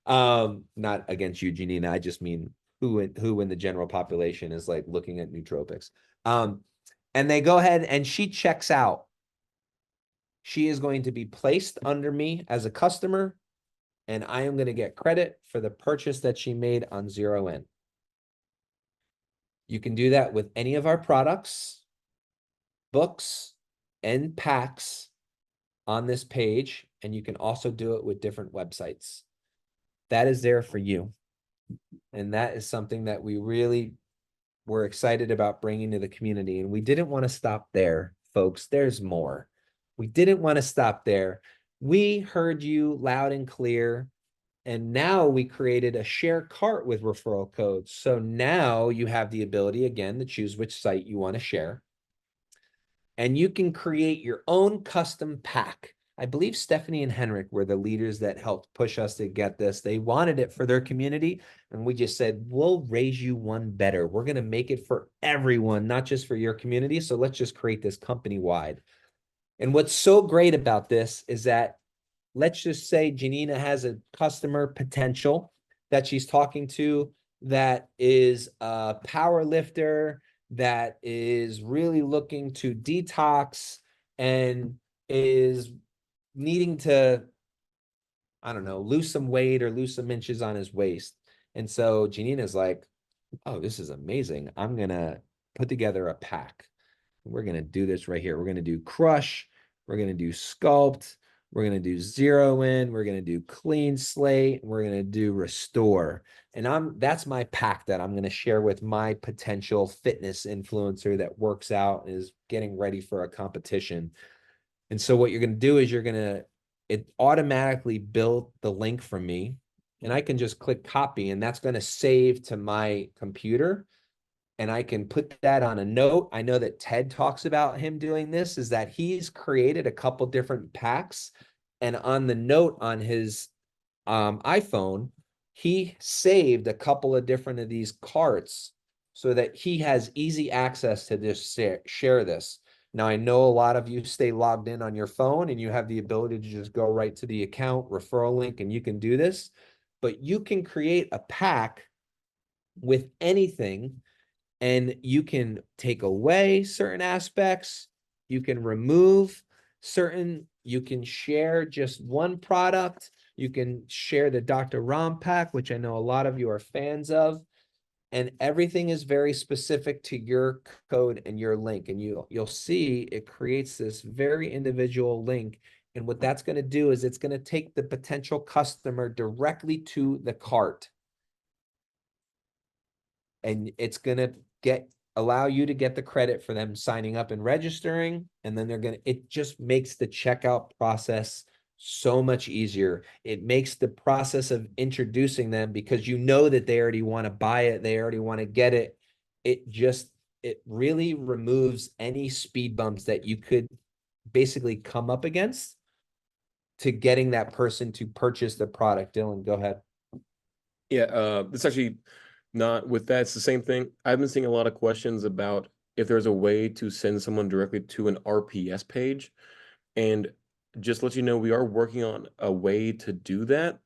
Not against you, Janina. I just mean who in the general population is like looking at nootropics. And they go ahead and she checks out. She is going to be placed under me as a customer, and I am going to get credit for the purchase that she made on zero in. You can do that with any of our products, books, and packs on this page, and you can also do it with different websites. That is there for you. And that is something that we really were excited about bringing to the community. And we didn't want to stop there, folks. There's more. We didn't want to stop there. We heard you loud and clear. And now we created a share cart with referral codes. So now you have the ability, again, to choose which site you want to share. And you can create your own custom pack. I believe Stephanie and Henrik were the leaders that helped push us to get this. They wanted it for their community. And we just said, we'll raise you one better. We're going to make it for everyone, not just for your community. So let's just create this company-wide. And what's so great about this is that, let's just say Janina has a customer potential that she's talking to that is a power lifter, that is really looking to detox and is needing to, I don't know, lose some weight or lose some inches on his waist. And so Janina's like, oh, this is amazing. I'm going to put together a pack. We're going to do this right here. We're going to do crush. We're going to do sculpt. We're going to do zero in. We're going to do clean slate. We're going to do restore. And that's my pack that I'm going to share with my potential fitness influencer that works out and is getting ready for a competition. And so what you're going to do is it automatically build the link for me, and I can just click copy, and that's going to save to my computer. And I can put that on a note. I know that Ted talks about him doing this, is that he's created a couple different packs. And on the note on his iPhone, he saved a couple of different of these carts so that he has easy access to this, share this. Now, I know a lot of you stay logged in on your phone and you have the ability to just go right to the account referral link and you can do this, but you can create a pack with anything. And you can take away certain aspects, you can remove certain, you can share just one product, you can share the Dr. Rom pack, which I know a lot of you are fans of, and everything is very specific to your code and your link. And you'll see it creates this very individual link. And what that's going to do is it's going to take the potential customer directly to the cart. And it's going to allow you to get the credit for them signing up and registering. And then it just makes the checkout process so much easier. It makes the process of introducing them, because you know that they already want to buy it, they already want to get it. It really removes any speed bumps that you could basically come up against to getting that person to purchase the product. Dylan, go ahead. Yeah, it's actually not with that. It's the same thing. I've been seeing a lot of questions about if there's a way to send someone directly to an RPS page. And just let you know, we are working on a way to do that.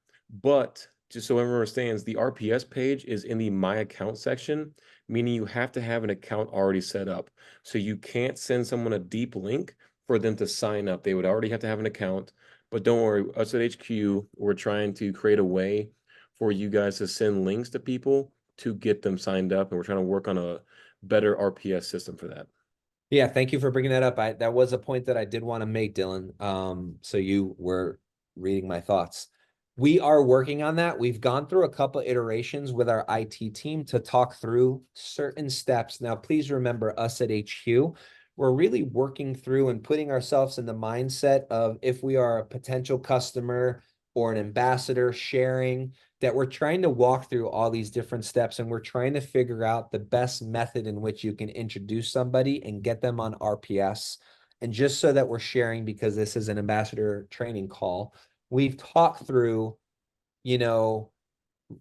But just so everyone understands, the RPS page is in the My Account section. meaning you have to have an account already set up. So you can't send someone a deep link for them to sign up. They would already have to have an account. But don't worry, us at HQ, we're trying to create a way for you guys to send links to people to get them signed up. And we're trying to work on a better RPS system for that. Yeah, thank you for bringing that up. That was a point that I did want to make, Dylan. So you were reading my thoughts. We are working on that. We've gone through a couple iterations with our IT team to talk through certain steps. Now, please remember us at HQ, we're really working through and putting ourselves in the mindset of if we are a potential customer or an ambassador sharing, that we're trying to walk through all these different steps and we're trying to figure out the best method in which you can introduce somebody and get them on RPS. And just so that we're sharing, because this is an ambassador training call, we've talked through, you know,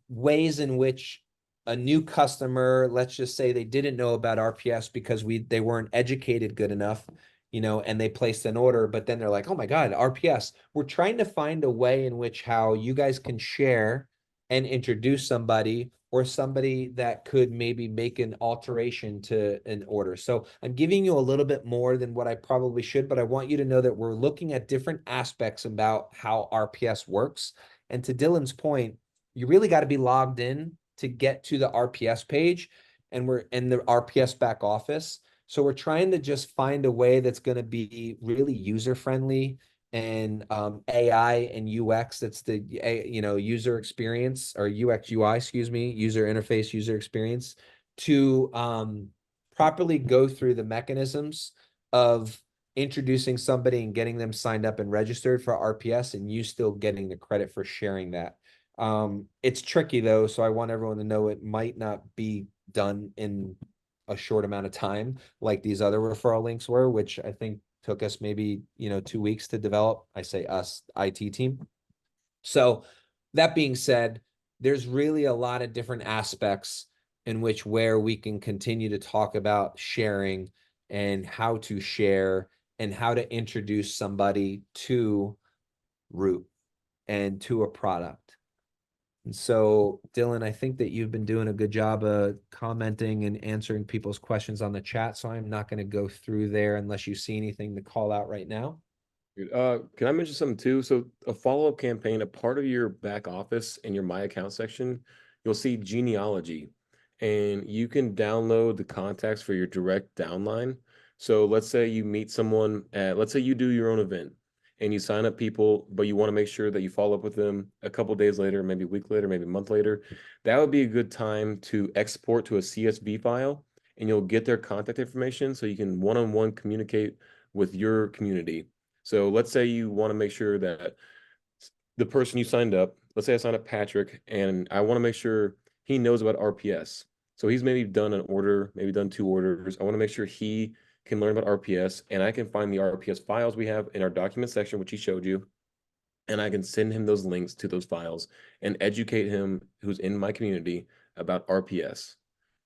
ways in which a new customer, let's just say they didn't know about RPS because they weren't educated good enough, you know, and they placed an order, but then they're like, oh my God, RPS. We're trying to find a way in which how you guys can share and introduce somebody or somebody that could maybe make an alteration to an order. So I'm giving you a little bit more than what I probably should, but I want you to know that we're looking at different aspects about how RPS works. And to Dylan's point, you really got to be logged in to get to the RPS page, and we're in the RPS back office. So we're trying to just find a way that's going to be really user friendly and AI and UX. That's the user experience, or UX UI, excuse me, user interface, user experience, to properly go through the mechanisms of introducing somebody and getting them signed up and registered for RPS, and you still getting the credit for sharing that. It's tricky though, so I want everyone to know it might not be done in a short amount of time like these other referral links were, which I think took us maybe 2 weeks to develop. I say us, IT team. So that being said, there's really a lot of different aspects in which where we can continue to talk about sharing and how to share and how to introduce somebody to Root and to a product. And so, Dylan, I think that you've been doing a good job of commenting and answering people's questions on the chat. So I'm not going to go through there unless you see anything to call out right now. Can I mention something too? So a follow-up campaign, a part of your back office in your My Account section, you'll see genealogy, and you can download the contacts for your direct downline. So let's say you meet someone let's say you do your own event and you sign up people, but you want to make sure that you follow up with them a couple days later, maybe a week later, maybe a month later. That would be a good time to export to a CSV file, and you'll get their contact information so you can one-on-one communicate with your community. So let's say you want to make sure that the person you signed up, let's say I signed up Patrick, and I want to make sure he knows about RPS. So he's maybe done an order, maybe done 2 orders. I want to make sure he can learn about RPS, and I can find the RPS files we have in our document section, which he showed you, and I can send him those links to those files and educate him, who's in my community, about RPS.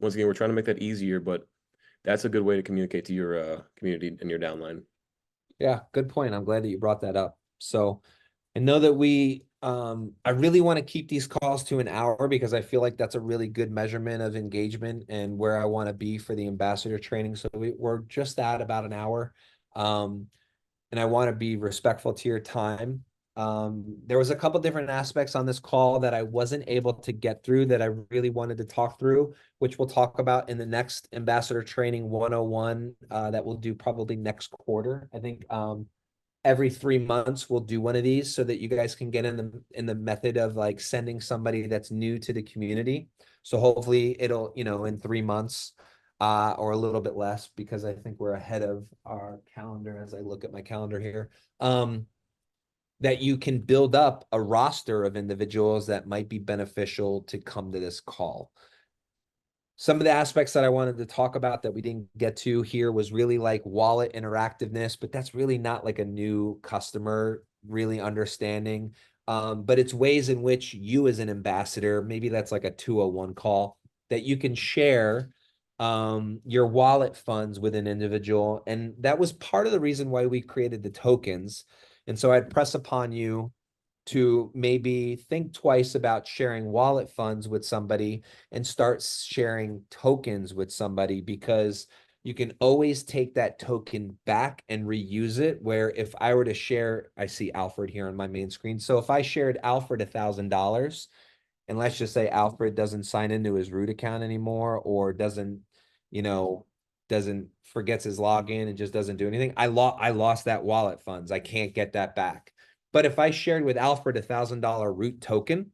Once again, we're trying to make that easier, but that's a good way to communicate to your community and your downline. Yeah, good point. I'm glad that you brought that up. So I know that I really want to keep these calls to an hour because I feel like that's a really good measurement of engagement and where I want to be for the ambassador training. So we're just at about an hour. And I want to be respectful to your time. There was a couple different aspects on this call that I wasn't able to get through that I really wanted to talk through, which we'll talk about in the next ambassador training 101 that we'll do probably next quarter. I think every 3 months we'll do one of these so that you guys can get in the method of like sending somebody that's new to the community. So hopefully it'll, in 3 months or a little bit less, because I think we're ahead of our calendar as I look at my calendar here, that you can build up a roster of individuals that might be beneficial to come to this call. Some of the aspects that I wanted to talk about that we didn't get to here was really like wallet interactiveness, but that's really not like a new customer really understanding. But it's ways in which you as an ambassador, maybe that's like a 201 call, that you can share your wallet funds with an individual. And that was part of the reason why we created the tokens. And so I'd press upon you to maybe think twice about sharing wallet funds with somebody and start sharing tokens with somebody, because you can always take that token back and reuse it. Where if I were to share, I see Alfred here on my main screen. So if I shared Alfred $1,000, and let's just say Alfred doesn't sign into his root account anymore, or doesn't, forgets his login and just doesn't do anything, I lost that wallet funds. I can't get that back. But if I shared with Alfred $1,000 root token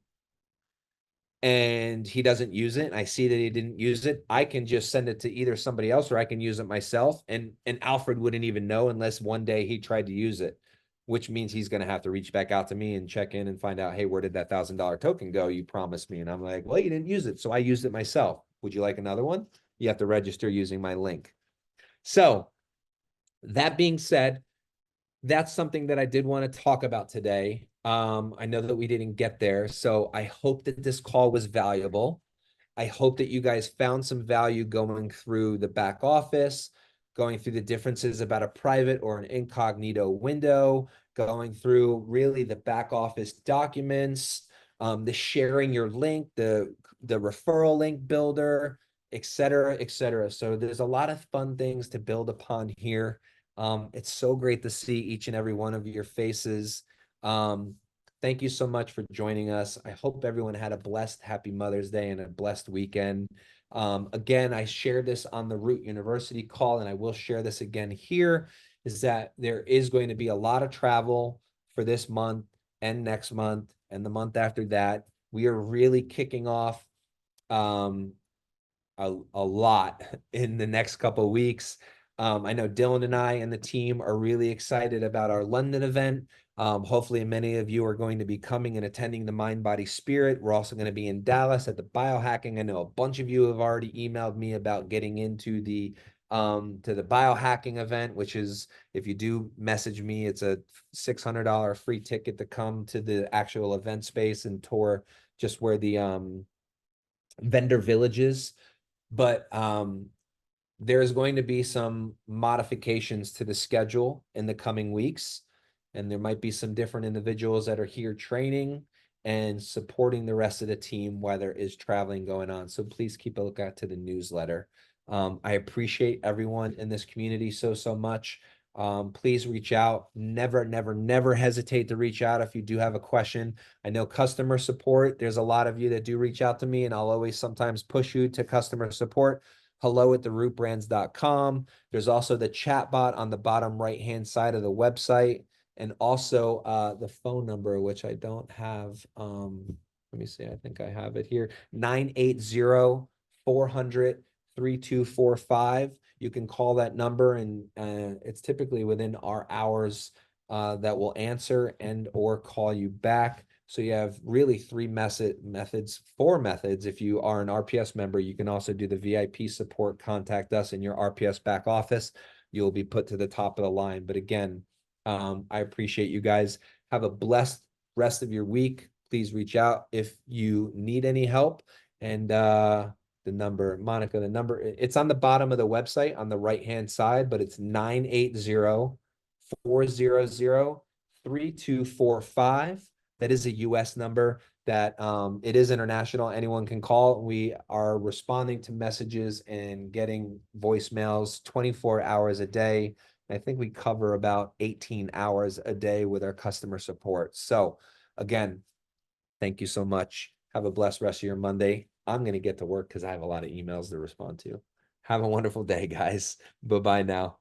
and he doesn't use it, and I see that he didn't use it, I can just send it to either somebody else or I can use it myself. And Alfred wouldn't even know unless one day he tried to use it, which means he's going to have to reach back out to me and check in and find out, hey, where did that $1,000 token go? You promised me. And I'm like, well, you didn't use it. So I used it myself. Would you like another one? You have to register using my link. So that being said, that's something that I did want to talk about today. I know that we didn't get there, so I hope that this call was valuable. I hope that you guys found some value going through the back office, going through the differences about a private or an incognito window, going through really the back office documents, the sharing your link, the referral link builder, et cetera, et cetera. So there's a lot of fun things to build upon here. It's so great to see each and every one of your faces. Thank you so much for joining us. I hope everyone had a blessed, happy Mother's Day and a blessed weekend. Again, I shared this on the Root University call, and I will share this again here, is that there is going to be a lot of travel for this month and next month and the month after that. We are really kicking off a lot in the next couple of weeks. I know Dylan and I and the team are really excited about our London event. Hopefully many of you are going to be coming and attending the Mind, Body, Spirit. We're also going to be in Dallas at the biohacking. I know a bunch of you have already emailed me about getting into the biohacking event, which is, if you do message me, it's a $600 free ticket to come to the actual event space and tour just where the vendor village is. But there's going to be some modifications to the schedule in the coming weeks, and there might be some different individuals that are here training and supporting the rest of the team while there is traveling going on. So please keep a lookout to the newsletter. I appreciate everyone in this community so much. Please reach out. Never hesitate to reach out if you do have a question. I know customer support, there's a lot of you that do reach out to me, and I'll always sometimes push you to customer support. hello@therootbrands.com. There's also the chat bot on the bottom right-hand side of the website, and also the phone number, which I don't have. Let me see, I think I have it here. 980-400-3245. You can call that number, and it's typically within our hours that will answer and or call you back. So you have really four methods. If you are an RPS member, you can also do the VIP support, contact us in your RPS back office. You'll be put to the top of the line. But again, I appreciate you guys. Have a blessed rest of your week. Please reach out if you need any help. And the number, Monica, the number, it's on the bottom of the website on the right-hand side, but it's 980-400-3245. That is a US number that it is international. Anyone can call. We are responding to messages and getting voicemails 24 hours a day. I think we cover about 18 hours a day with our customer support. So again, thank you so much. Have a blessed rest of your Monday. I'm going to get to work because I have a lot of emails to respond to. Have a wonderful day, guys. Bye-bye now.